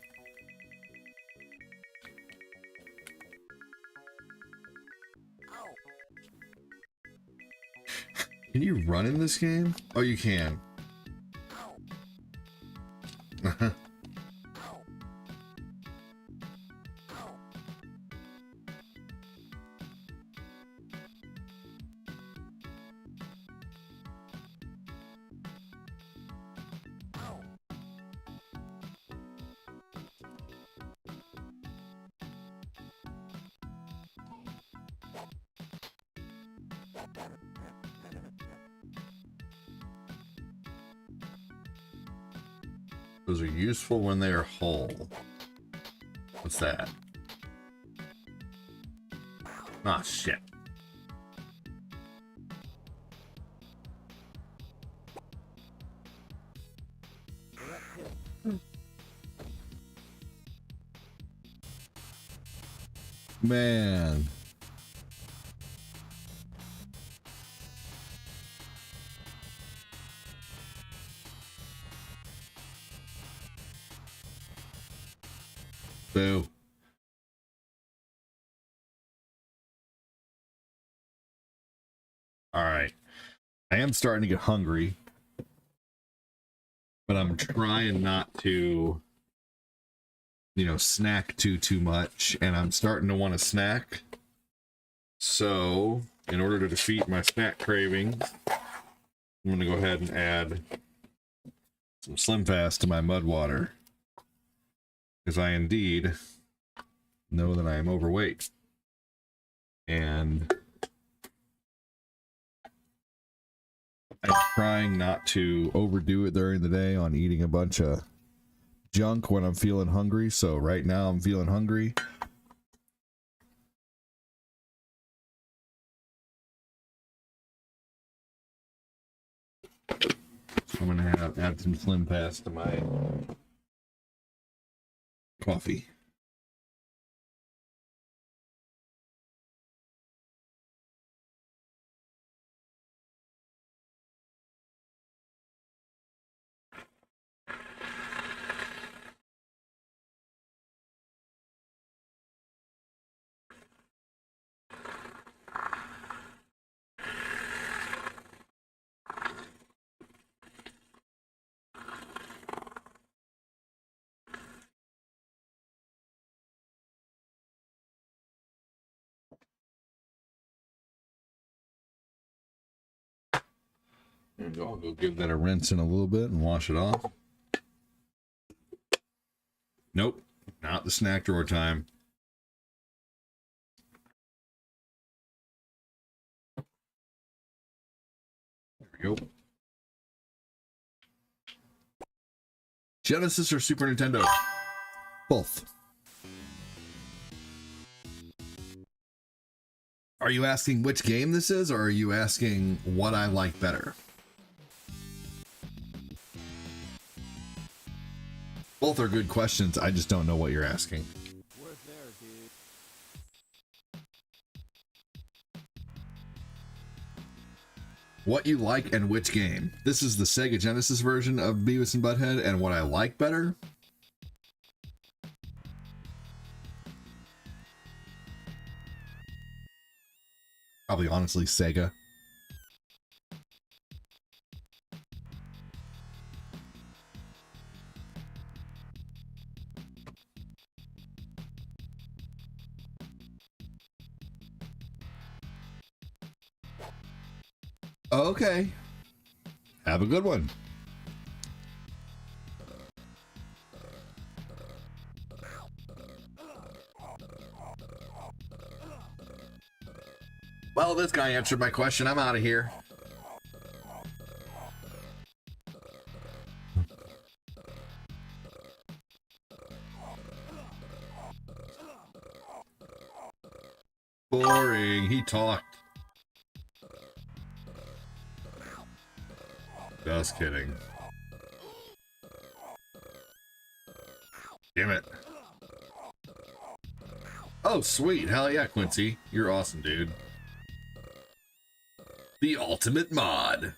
Can you run in this game? Oh, you can. Those are useful when they are whole. What's that? Ah, shit. Man. Boo. All right. I am starting to get hungry. but I'm trying not to, you know, snack too much, and I'm starting to want to snack. So, in order to defeat my snack craving, I'm going to go ahead and add some Slim Fast to my mud water, because I indeed know that I am overweight. And I'm trying not to overdo it during the day on eating a bunch of junk when I'm feeling hungry. So right now I'm feeling hungry. So I'm gonna add some Slim Fast to my coffee. There we go. I'll go give that a rinse in a little bit and wash it off. Nope, not the snack drawer time. There we go. Genesis or Super Nintendo? Both. Are you asking which game this is, or are you asking what I like better? Both are good questions. I just don't know what you're asking. Worth there, dude. What you like and which game? This is the Sega Genesis version of Beavis and Butt-Head, and what I like better? Probably honestly Sega. Okay. Have a good one. Well, this guy answered my question. I'm out of here. Boring. He talked. Just kidding. Damn it. Oh, sweet. Hell yeah, Quincy. You're awesome, dude. The ultimate mod.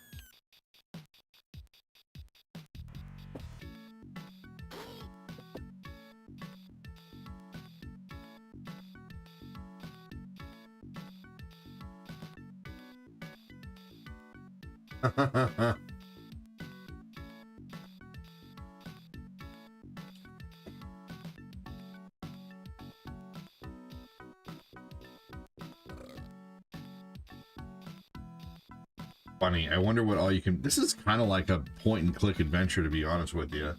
Funny. I wonder what all you can... This is kind of like a point-and-click adventure, to be honest with you.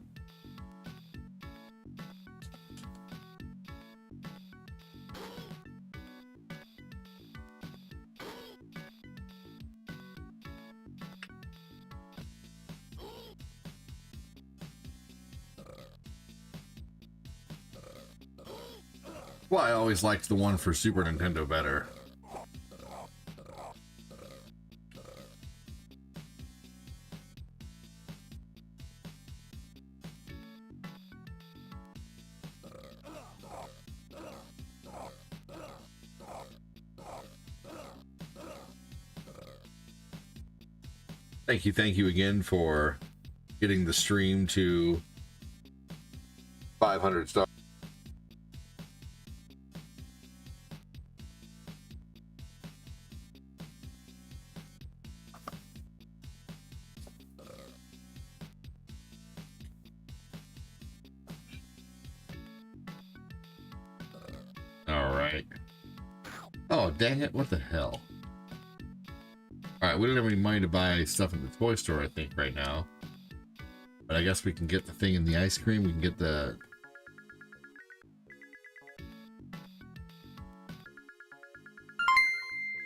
Well, I always liked the one for Super Nintendo better. Thank you again for getting the stream to 500 stars. right. Oh, dang it. What the hell? Alright, we don't have any money to buy stuff at the toy store, I think, right now. But I guess we can get the thing in the ice cream. We can get the...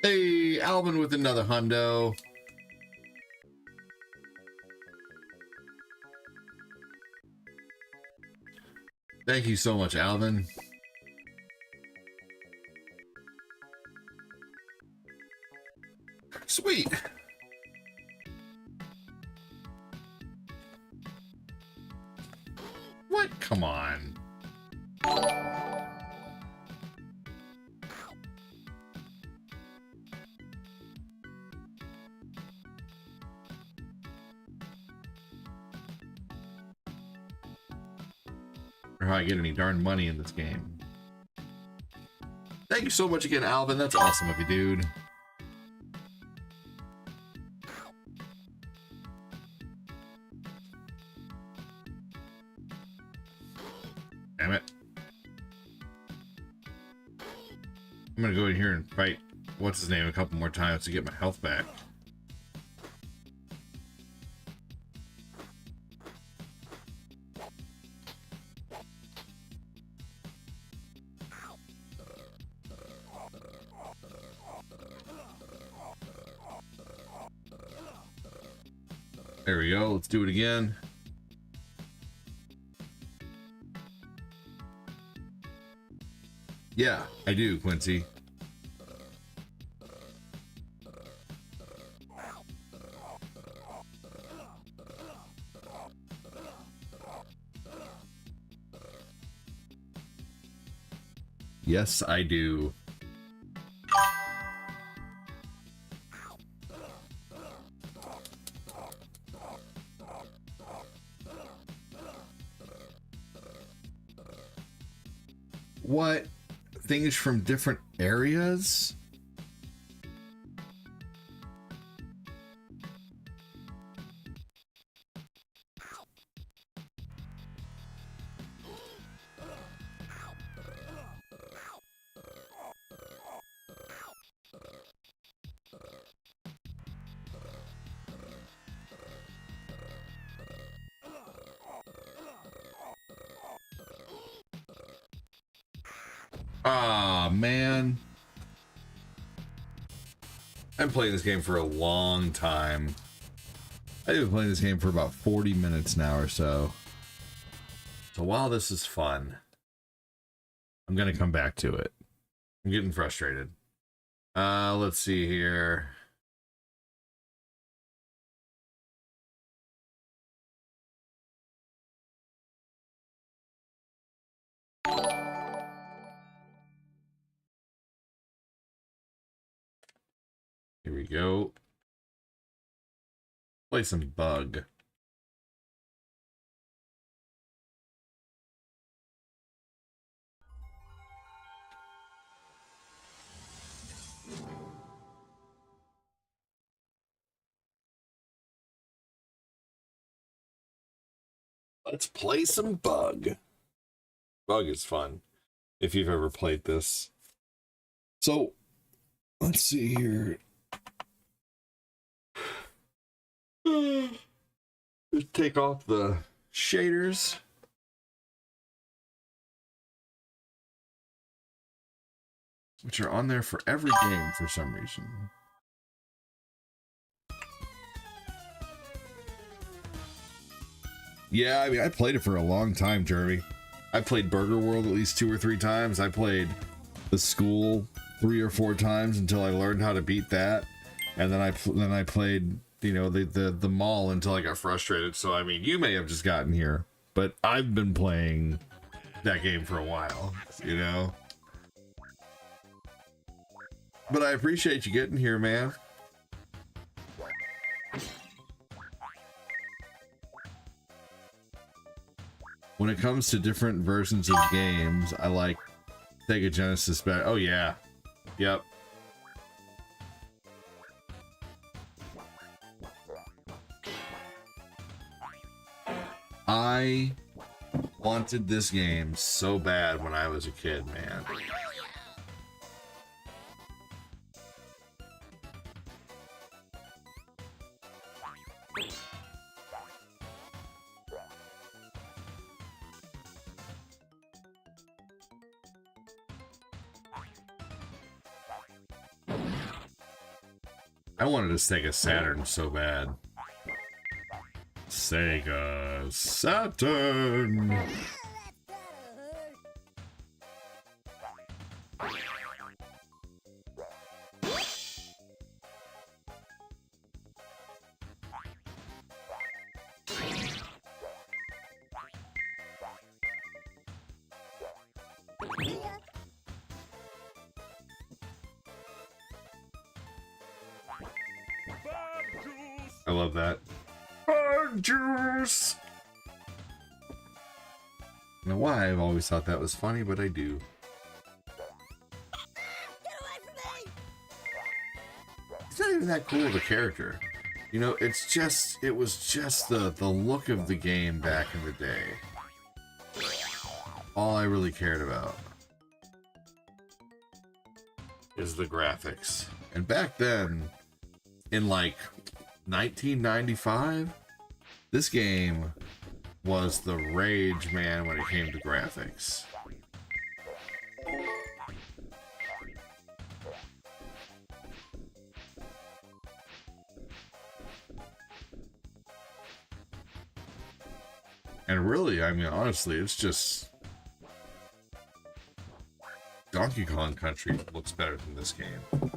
Hey, Alvin with another hundo. Thank you so much, Alvin. Sweet. What? Come on. Or how I get any darn money in this game. Thank you so much again, Alvin. That's awesome of you, dude. Damn it. I'm gonna go in here and fight what's his name a couple more times to get my health back. There we go. Let's do it again. Yeah, I do, Quincy. Yes, I do. What? Things from different areas? Ah, man. I've been playing this game for a long time. I've been playing this game for about 40 minutes now or so. So while this is fun, I'm going to come back to it. I'm getting frustrated. Let's see here. Here we go. Play some Bug. Let's play some Bug. Bug is fun, if you've ever played this. So, let's see here. Just take off the shaders. Which are on there for every game for some reason. Yeah, I mean, I played it for a long time, Jeremy. I played Burger World at least 2 or 3 times. I played The School 3 or 4 times until I learned how to beat that. And then I played, you know, the mall until I got frustrated. So I mean, you may have just gotten here, but I've been playing that game for a while, you know. But I appreciate you getting here, man. When it comes to different versions of games, I like Sega Genesis better. Oh yeah, yep. I wanted this game so bad when I was a kid, man. I wanted a Sega Saturn so bad. Sega Saturn. I love that. Bug juice! I don't know why I've always thought that was funny, but I do. It's not even that cool of a character. You know, it was just the look of the game back in the day. All I really cared about is the graphics. And back then, in like 1995, this game was the rage, man, when it came to graphics. And really, I mean, honestly, it's just Donkey Kong Country looks better than this game.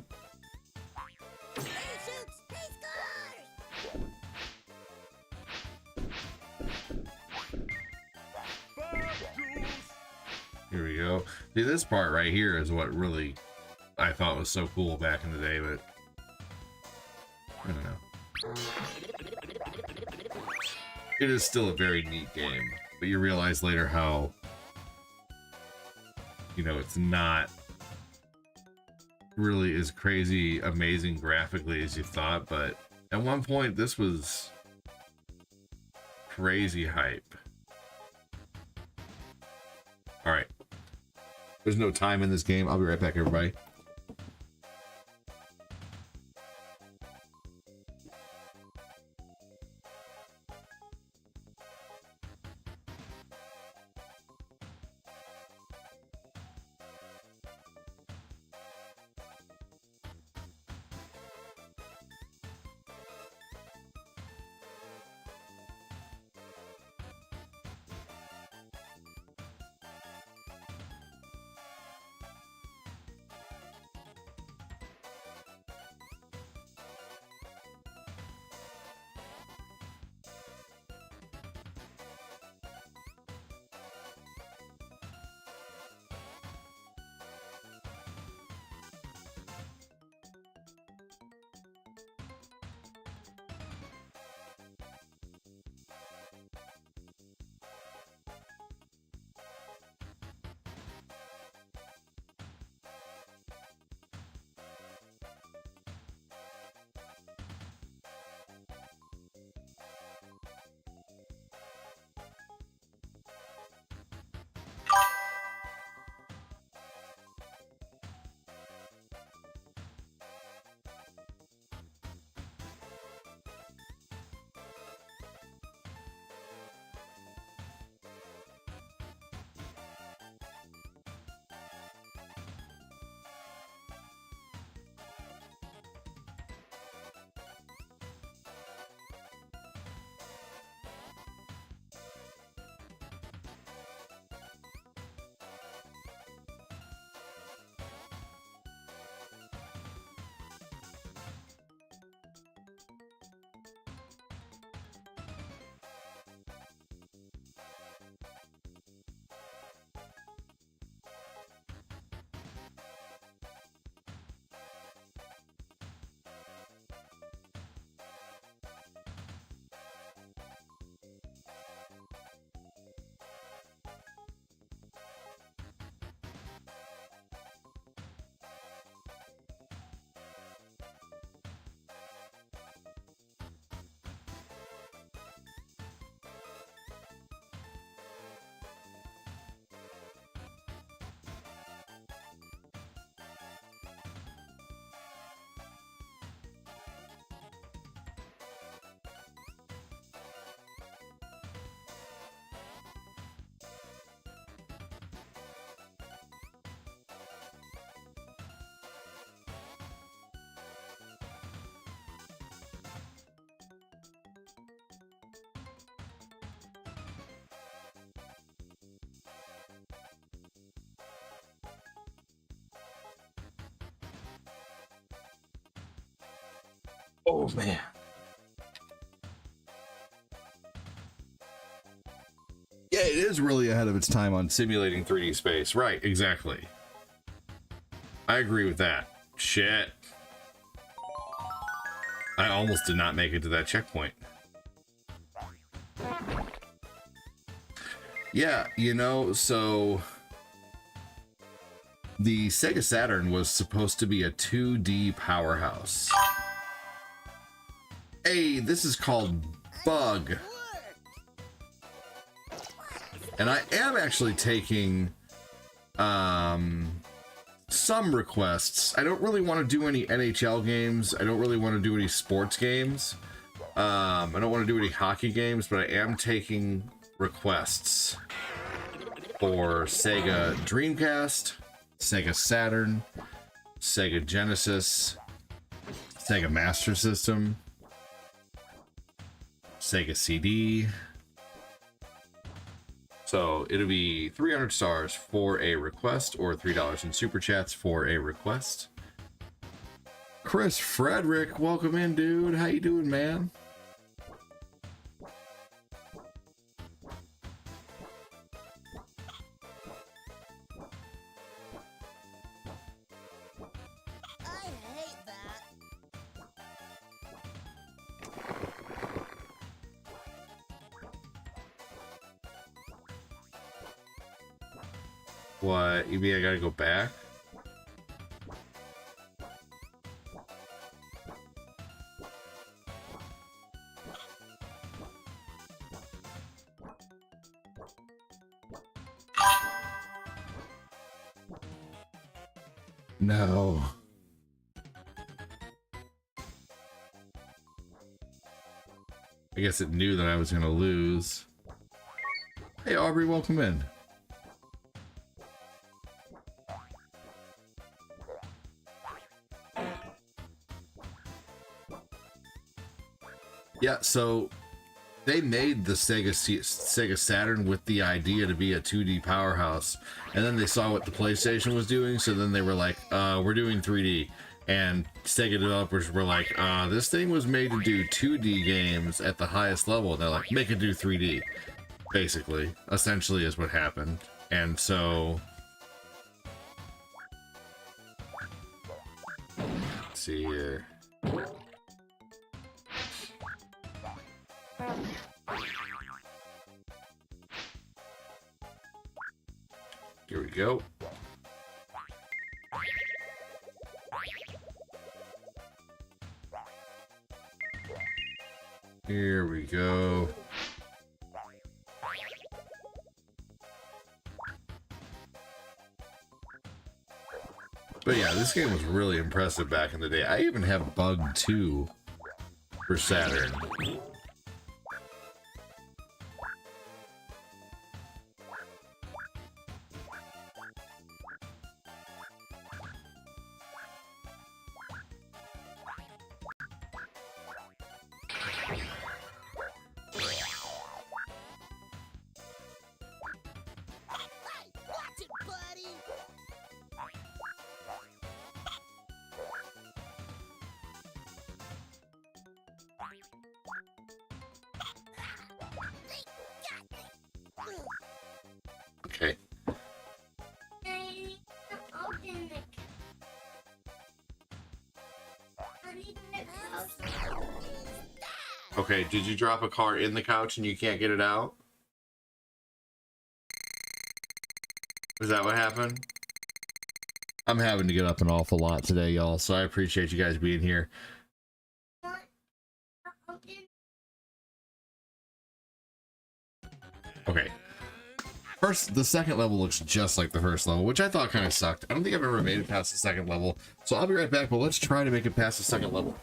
Here we go. See, this part right here is what really I thought was so cool back in the day, but I don't know. It is still a very neat game, but you realize later how, you know, it's not really as crazy, amazing graphically as you thought, but at one point this was crazy hype. Alright. There's no time in this game. I'll be right back, everybody. Oh, man. Yeah, it is really ahead of its time on simulating 3D space. Right, exactly. I agree with that. Shit. I almost did not make it to that checkpoint. Yeah, you know, so the Sega Saturn was supposed to be a 2D powerhouse. Hey, this is called Bug. And I am actually taking some requests. I don't really want to do any NHL games. I don't really want to do any sports games. I don't want to do any hockey games, but I am taking requests for Sega Dreamcast, Sega Saturn, Sega Genesis, Sega Master System, Sega CD. So it'll be 300 stars for a request or $3 in super chats for a request. Chris Frederick, welcome in, dude. How you doing, man? What? You mean I gotta go back? No. I guess it knew that I was gonna lose. Hey Aubrey, welcome in. Yeah, so they made the Sega Saturn with the idea to be a 2D powerhouse, and then they saw what the PlayStation was doing, so then they were like, we're doing 3D. And Sega developers were like, this thing was made to do 2D games at the highest level. And they're like, make it do 3D. Basically, essentially is what happened. And so... let's see here. Here we go. Here we go. But yeah, this game was really impressive back in the day. I even have Bug 2 for Saturn. Okay. Okay, did you drop a car in the couch and you can't get it out? Is that what happened? I'm having to get up an awful lot today, y'all, so I appreciate you guys being here. Okay. First, the second level looks just like the first level, which I thought kind of sucked. I don't think I've ever made it past the second level, so I'll be right back, but let's try to make it past the second level.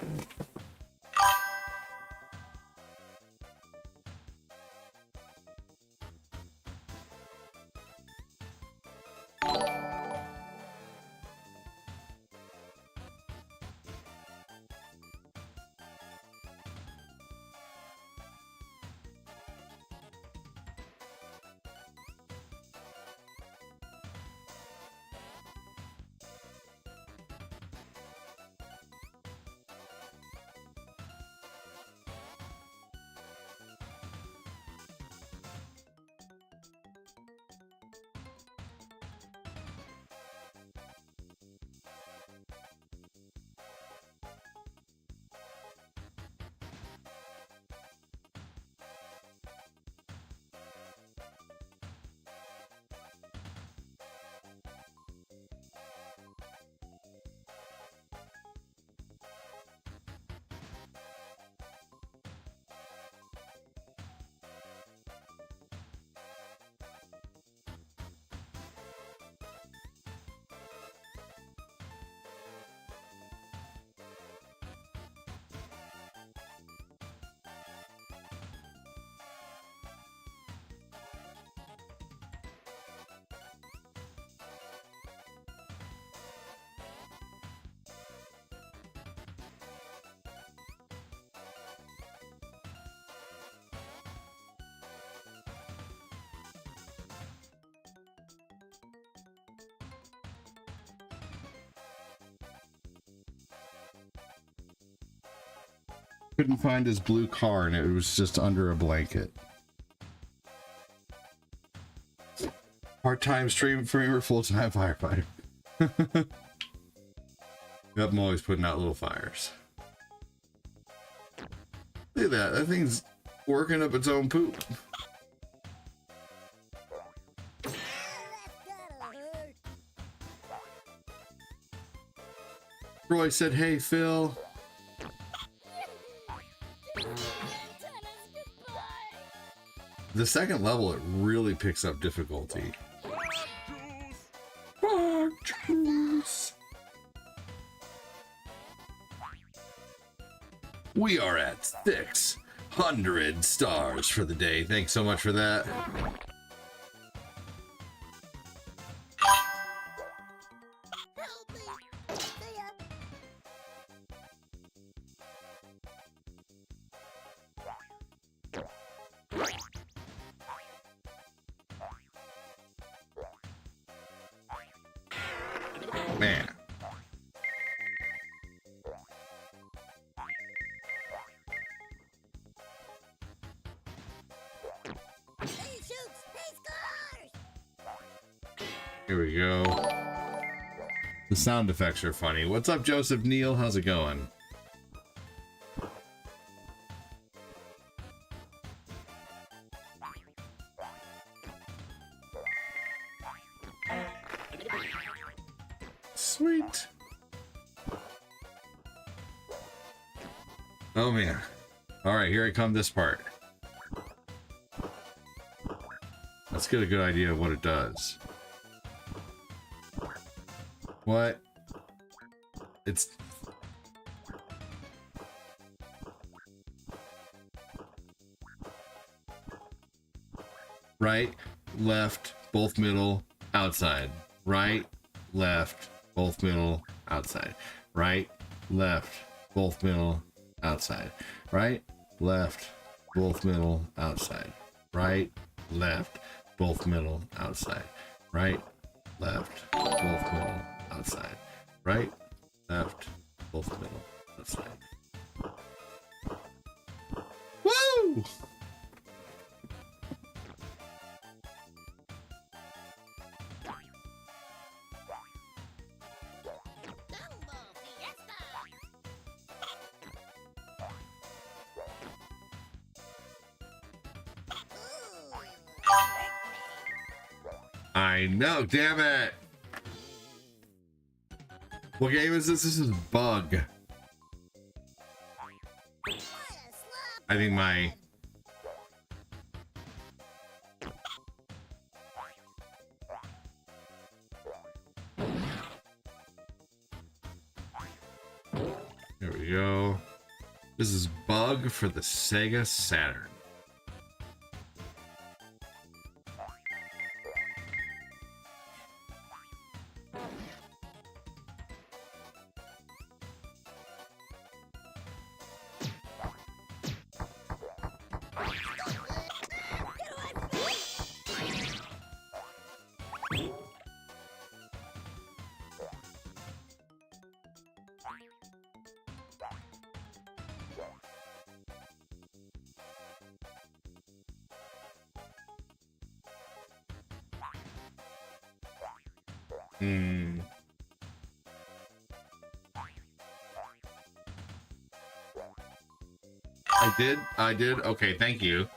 Couldn't find his blue car and it was just under a blanket. Part-time streamer, full-time firefighter. Yep, I'm always putting out little fires. Look at that. That thing's working up its own poop. Roy said, "Hey, Phil." The second level, it really picks up difficulty. Frog juice. We are at 600 stars for the day. Thanks so much for that. Man. Here we go. The sound effects are funny. What's up, Joseph Neal? How's it going? Sweet. Oh man. All right, here I come this part. Let's get a good idea of what it does. What? It's... right, left, both middle, outside. Right, left, both middle, outside. Right, left, both middle, outside. Right, left, both middle, outside. Right, left, both middle, outside. Right, left, both middle, outside. Right, left, both middle, outside. Woo! I know, damn it! What game is this? This is Bug. I think my... There we go. This is Bug for the Sega Saturn. I did? Okay, thank you.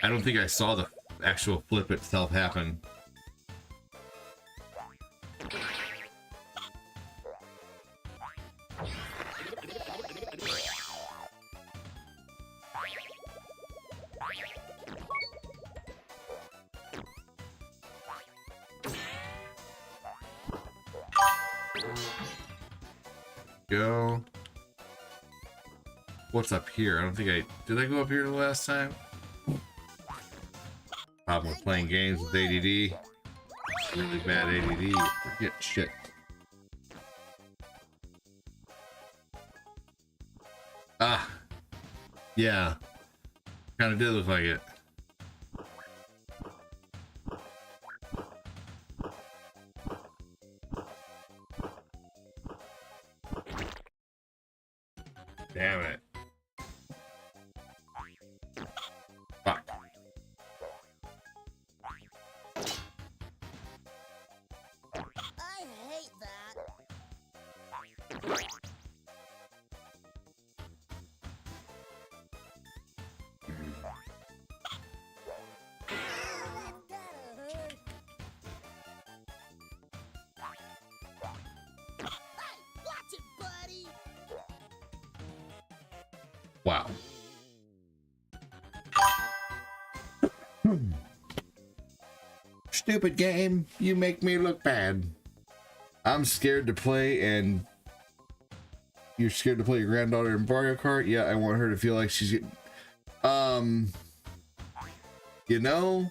I don't think I saw the actual flip itself happen. Go. What's up here? I don't think did I go up here the last time? Problem with playing games with ADD. Really bad ADD. Forget shit. Ah. Yeah. Kind of did look like it. Damn it. Fuck. I hate that. Watch it, buddy. Wow. Stupid game, you make me look bad. I'm scared to play, and you're scared to play your granddaughter in Mario Kart? Yeah, I want her to feel like she's getting... You know,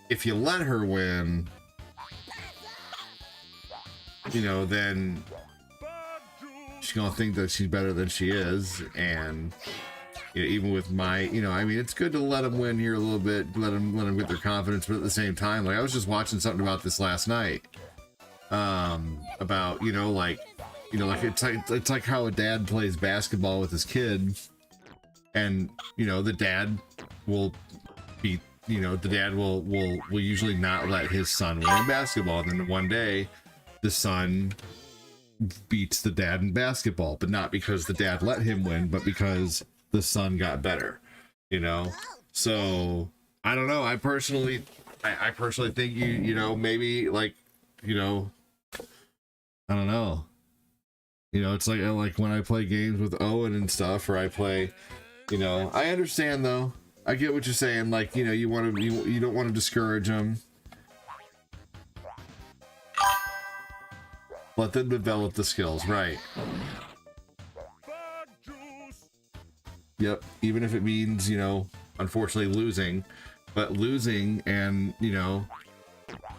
if you let her win, you know, then she's gonna think that she's better than she is. And you know, even with my, you know, I mean, it's good to let them win here a little bit, let them get their confidence, but at the same time, like, I was just watching something about this last night, about, you know, like it's like how a dad plays basketball with his kid, and you know, the dad will be, you know, the dad will usually not let his son win in basketball, and then one day the son beats the dad in basketball, but not because the dad let him win, but because the son got better, you know. So I don't know, I personally think you know, maybe, like, you know, I don't know, you know, it's like when I play games with Owen and stuff, or I play, you know, I understand though, I get what you're saying, like, you know, you don't want to discourage them, let them develop the skills, right? Yep, even if it means, you know, unfortunately losing, but losing and, you know,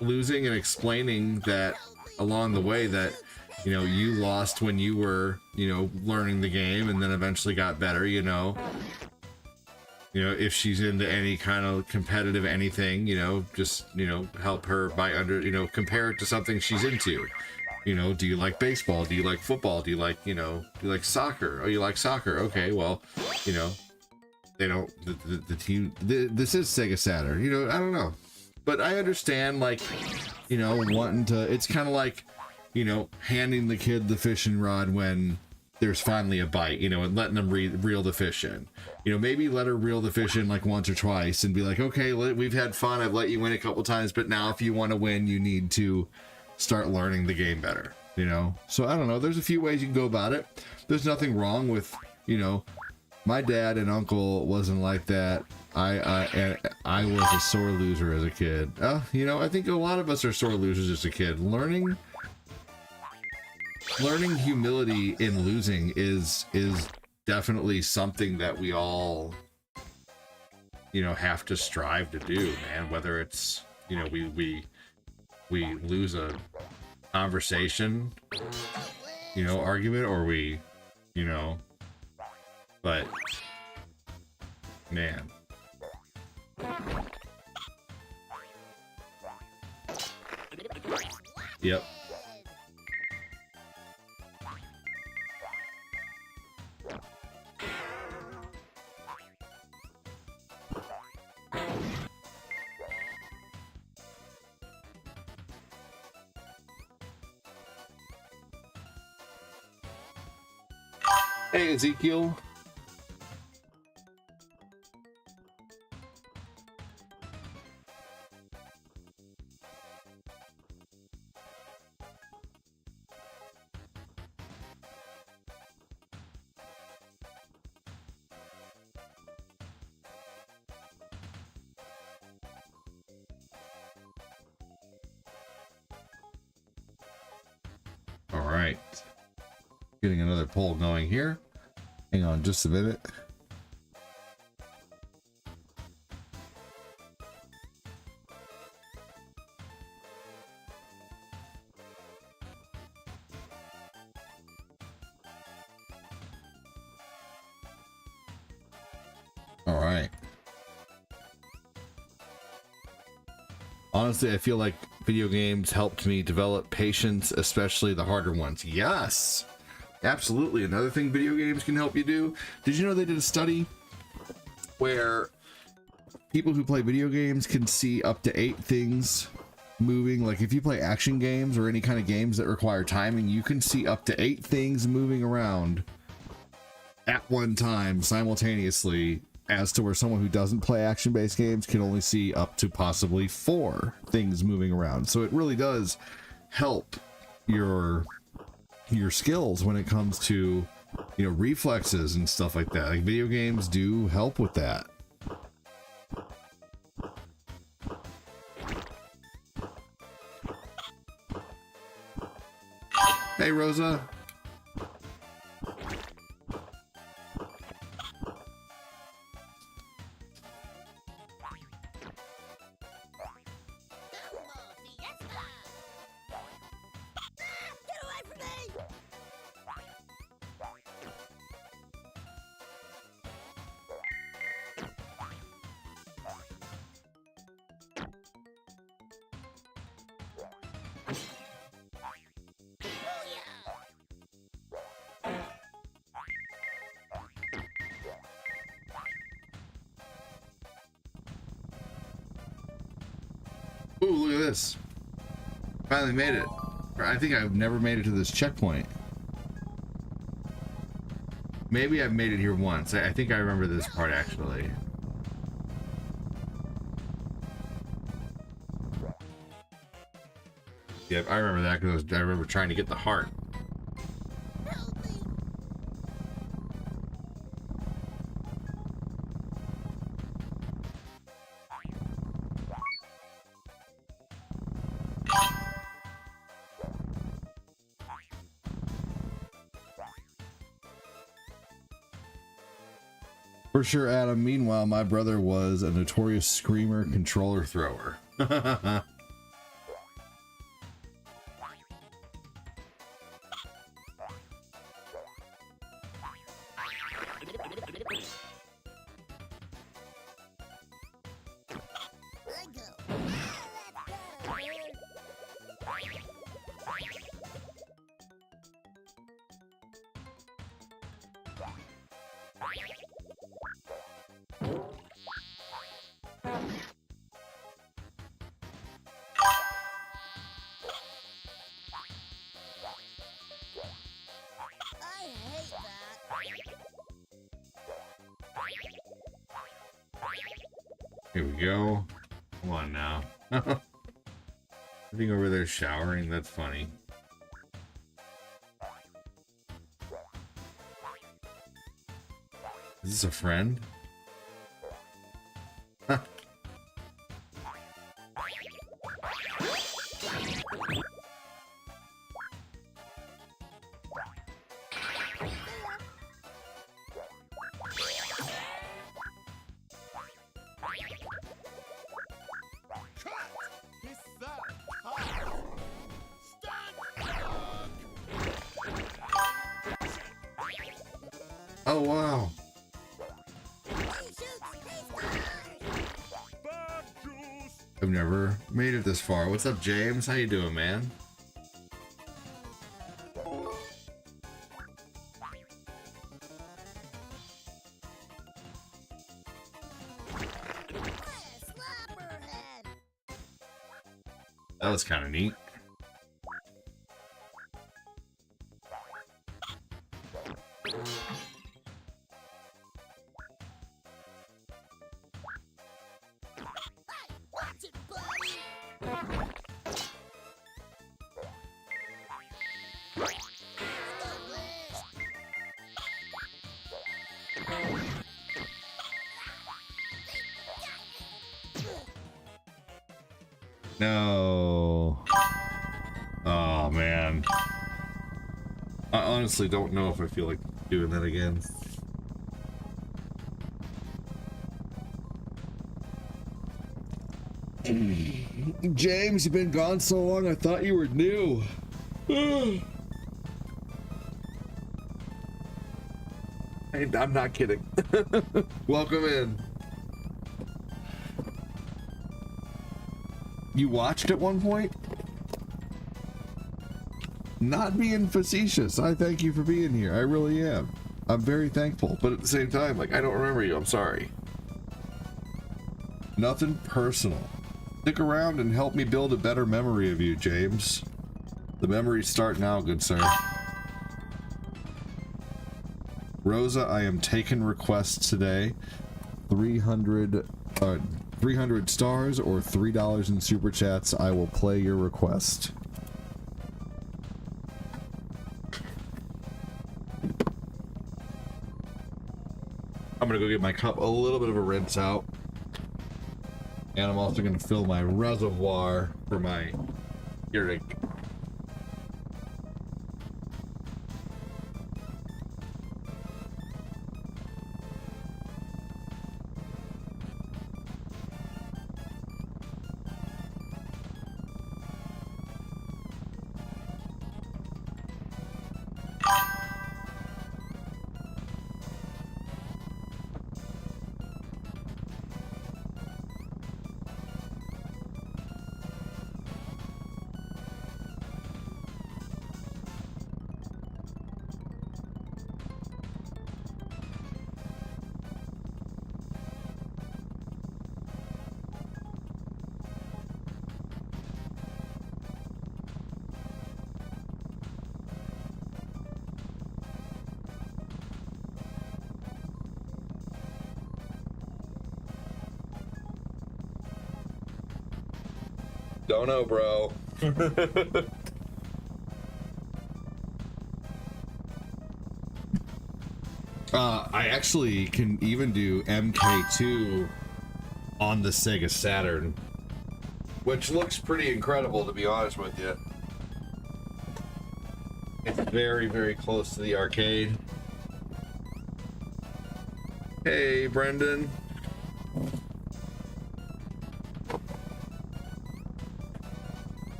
losing and explaining that along the way that, you know, you lost when you were, you know, learning the game and then eventually got better, you know. You know, if she's into any kind of competitive anything, you know, just, you know, help her by you know, compare it to something she's into. You know, do you like baseball? Do you like football? Do you like, you know, do you like soccer? Oh, you like soccer? Okay, well, you know, they don't, the team, this is Sega Saturn, you know, I don't know. But I understand, like, you know, wanting to, it's kind of like, you know, handing the kid the fishing rod when there's finally a bite, you know, and letting them reel the fish in. You know, maybe let her reel the fish in like once or twice and be like, okay, we've had fun, I've let you win a couple times, but now if you want to win, you need to start learning the game better, you know. So I don't know, there's a few ways you can go about it. There's nothing wrong with, you know, my dad and uncle wasn't like that. I was a sore loser as a kid. You know, I think a lot of us are sore losers as a kid. Learning humility in losing is definitely something that we all, you know, have to strive to do, man. Whether it's, you know, we lose a conversation, you know, argument, or we, you know, but man. Yep. Hey, Ezekiel. All right. Getting another poll going here. Hang on just a minute. All right. Honestly, I feel like video games helped me develop patience, especially the harder ones. Yes. Absolutely. Another thing video games can help you do. Did you know they did a study where people who play video games can see up to 8 things moving? Like if you play action games or any kind of games that require timing, you can see up to 8 things moving around at one time simultaneously, as to where someone who doesn't play action-based games can only see up to possibly 4 things moving around. So it really does help your skills when it comes to, you know, reflexes and stuff like that. Like video games do help with that. Hey, Rosa. Ooh, look at this. Finally made it. I think I've never made it to this checkpoint. Maybe I've made it here once. I think I remember this part actually. Yep, I remember that because I remember trying to get the heart. For sure, Adam. Meanwhile, my brother was a notorious screamer controller thrower. Here we go. Come on now. I think over there showering. That's funny. Is this a friend? Oh, wow. I've never made it this far. What's up, James? How you doing, man? That was kind of neat. No. Oh, man. I honestly don't know if I feel like doing that again. James, you've been gone so long, I thought you were new. I'm not kidding. Welcome in. You watched at one point? not being facetious. I thank you for being here. I really am. I'm very thankful. But at the same time, like, I don't remember you. I'm sorry. Nothing personal. Stick around and help me build a better memory of you, James. The memories start now, good sir. Rosa, I am taking requests today. 300 stars or $3 in super chats. I will play your request. I'm gonna go get my cup a little bit of a rinse out. And I'm also gonna fill my reservoir for my Keurig. Don't know, bro. I actually can even do MK2 on the Sega Saturn, which looks pretty incredible, to be honest with you. It's very, very close to the arcade. Hey, Brendan.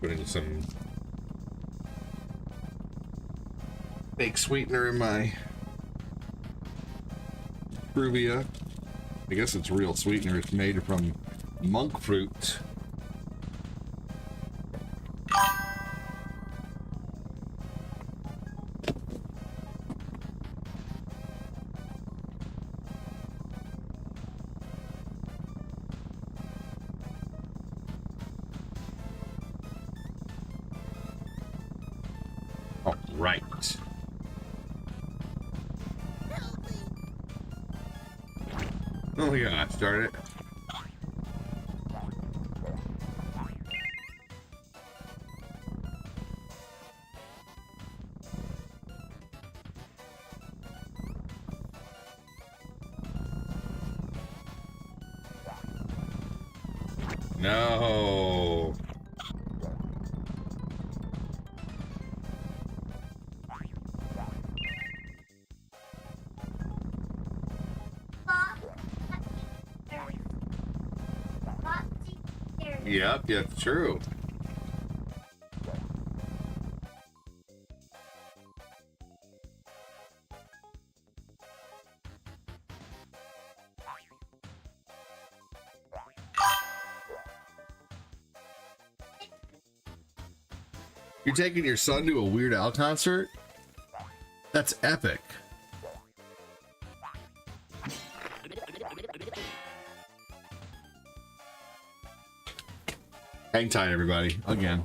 Putting some fake sweetener in my Pruvia. I guess it's real sweetener. It's made from monk fruit. Oh my gosh, darn it. No. Yep, yeah, true. You're taking your son to a Weird Al concert? That's epic. Hang tight, everybody. Again.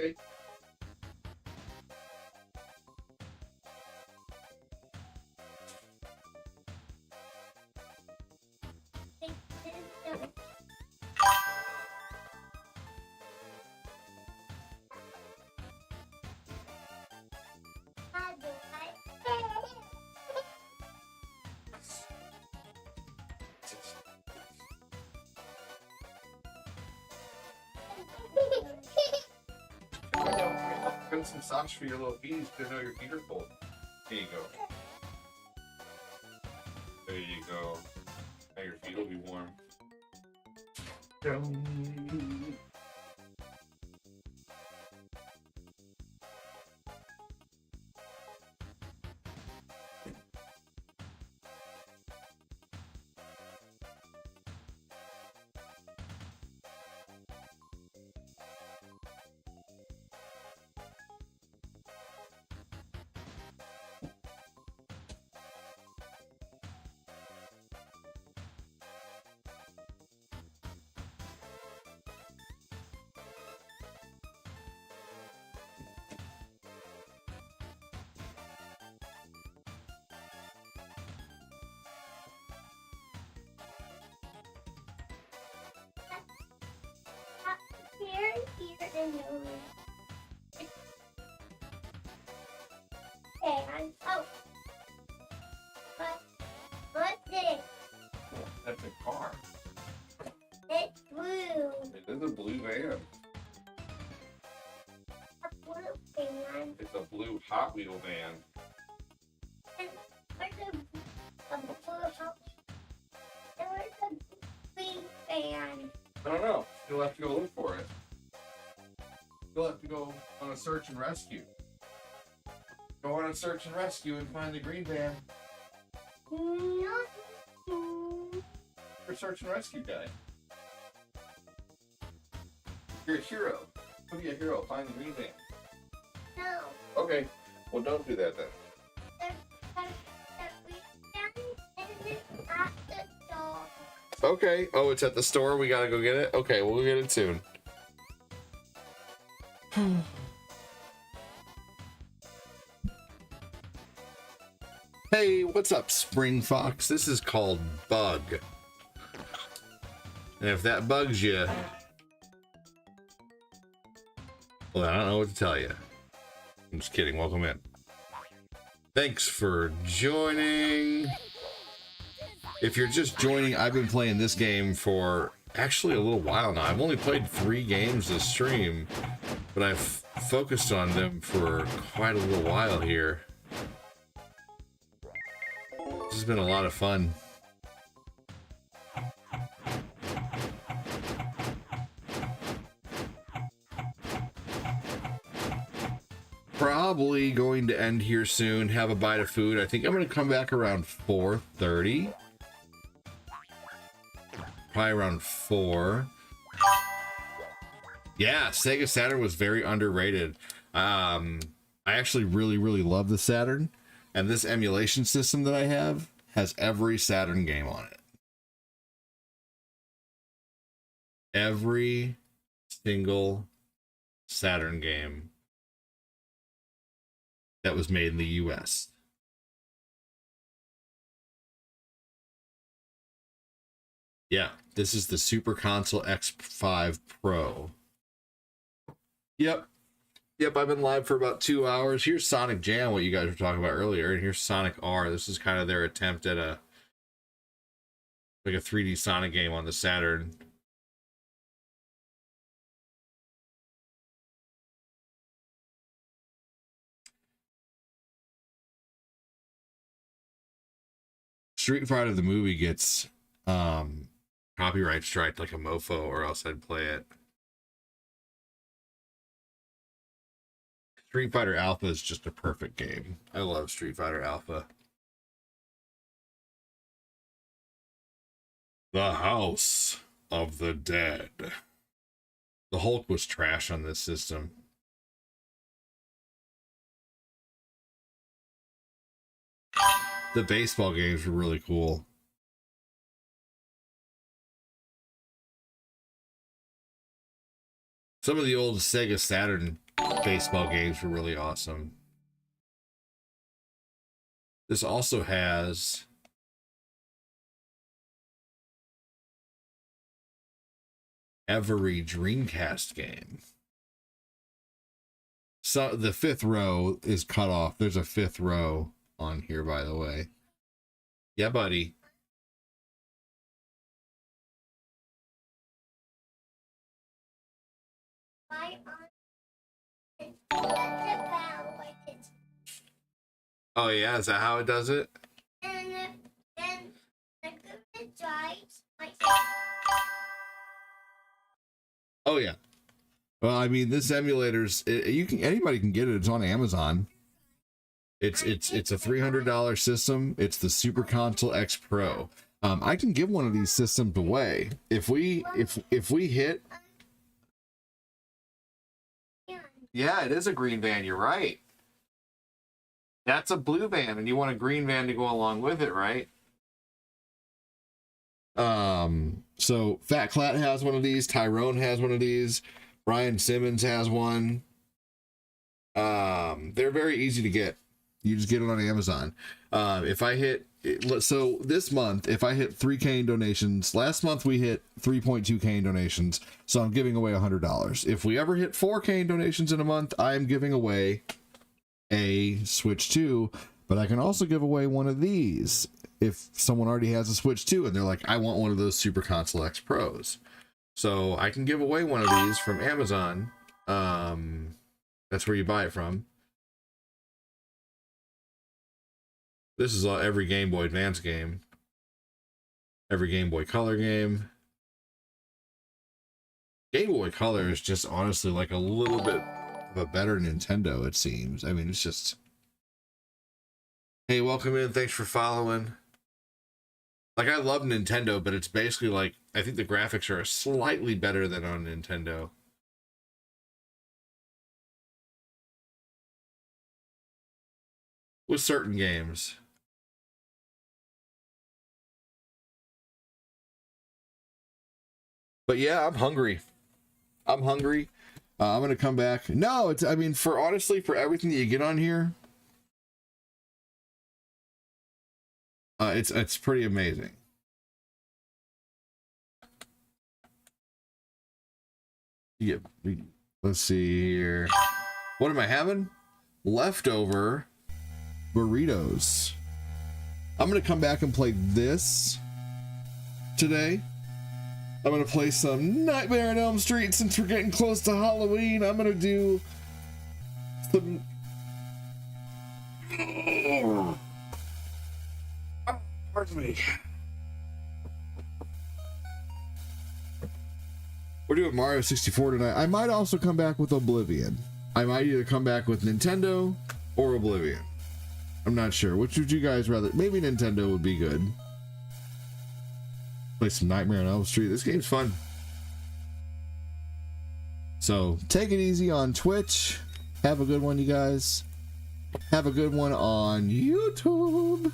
Okay. Got some socks for your little feet to know your feet are cold. There you go. There you go. Now your feet will be warm. Here, and over. Okay, oh. What's this? That's a car. It's blue. It is a blue van. A blue van. It's a blue Hot Wheel van. And where's a blue house? And where's a green van? I don't know. You'll have to go look for it. You'll have to go on a search and rescue. Go on a search and rescue and find the green van. No. You're a search and rescue guy. You're a hero. Go be a hero. Find the green van. No. Okay. Well, don't do that then. The green van is at the door. Okay. Oh, it's at the store. We gotta go get it. Okay, we'll get it soon. Hey, what's up, Spring Fox? This is called Bug. And if that bugs you, well, I don't know what to tell you. I'm just kidding. Welcome in. Thanks for joining. If you're just joining, I've been playing this game for actually a little while now. I've only played 3 games this stream, but I've focused on them for quite a little while here. This has been a lot of fun. Probably going to end here soon, have a bite of food. I think I'm going to come back around 4:30. Probably around 4. Yeah, Sega Saturn was very underrated. I actually really love the Saturn, and this emulation system that I have has every Saturn game on it. Every single Saturn game that was made in the US. Yeah, this is the Super Console X5 Pro. Yep, I've been live for about 2 hours. Here's Sonic Jam, what you guys were talking about earlier, and here's Sonic R. This is kind of their attempt at a 3D Sonic game on the Saturn. Street Fighter the movie gets copyright striked like a mofo, or else I'd play it. Street Fighter Alpha is just a perfect game. I love Street Fighter Alpha. The House of the Dead. The Hulk was trash on this system. The baseball games were really cool. Some of the old Sega Saturn baseball games were really awesome. This also has every Dreamcast game. So the fifth row is cut off. There's a fifth row on here, by the way. Yeah, buddy. Why on it? That's about like it's Oh yeah, is that how it does it? and the good drives like Oh yeah. Well, I mean, this emulator's anybody can get it. It's on Amazon. It's a $300 system. It's the Super Console X Pro. I can give one of these systems away if we hit. Yeah, it is a green van. You're right. That's a blue van, and you want a green van to go along with it, right? So Fat Clat has one of these. Tyrone has one of these. Brian Simmons has one. They're very easy to get. You just get it on Amazon. If I hit, so this month, if I hit 3K in donations, last month we hit 3.2K in donations, so I'm giving away $100. If we ever hit 4K in donations in a month, I am giving away a Switch 2, but I can also give away one of these if someone already has a Switch 2 and they're like, I want one of those Super Console X Pros. So I can give away one of these from Amazon. That's where you buy it from. This is every Game Boy Advance game. Every Game Boy Color game. Game Boy Color is just honestly like a little bit of a better Nintendo, it seems. I mean, it's just... Hey, welcome in. Thanks for following. Like, I love Nintendo, but it's basically like, I think the graphics are slightly better than on Nintendo. With certain games. But yeah, I'm hungry. I'm hungry. I'm going to come back. No, it's, I mean, for honestly, for everything that you get on here, it's pretty amazing. Yeah, let's see here. What am I having? Leftover burritos. I'm gonna come back and play this today. I'm gonna play some Nightmare on Elm Street since we're getting close to Halloween. I'm gonna do some. Pardon me. We're doing Mario 64 tonight. I might also come back with Oblivion. I might either come back with Nintendo or Oblivion. I'm not sure. Which would you guys rather? Maybe Nintendo would be good. Play some Nightmare on Elm Street. This game's fun. So take it easy on Twitch. Have a good one, you guys. Have a good one on YouTube.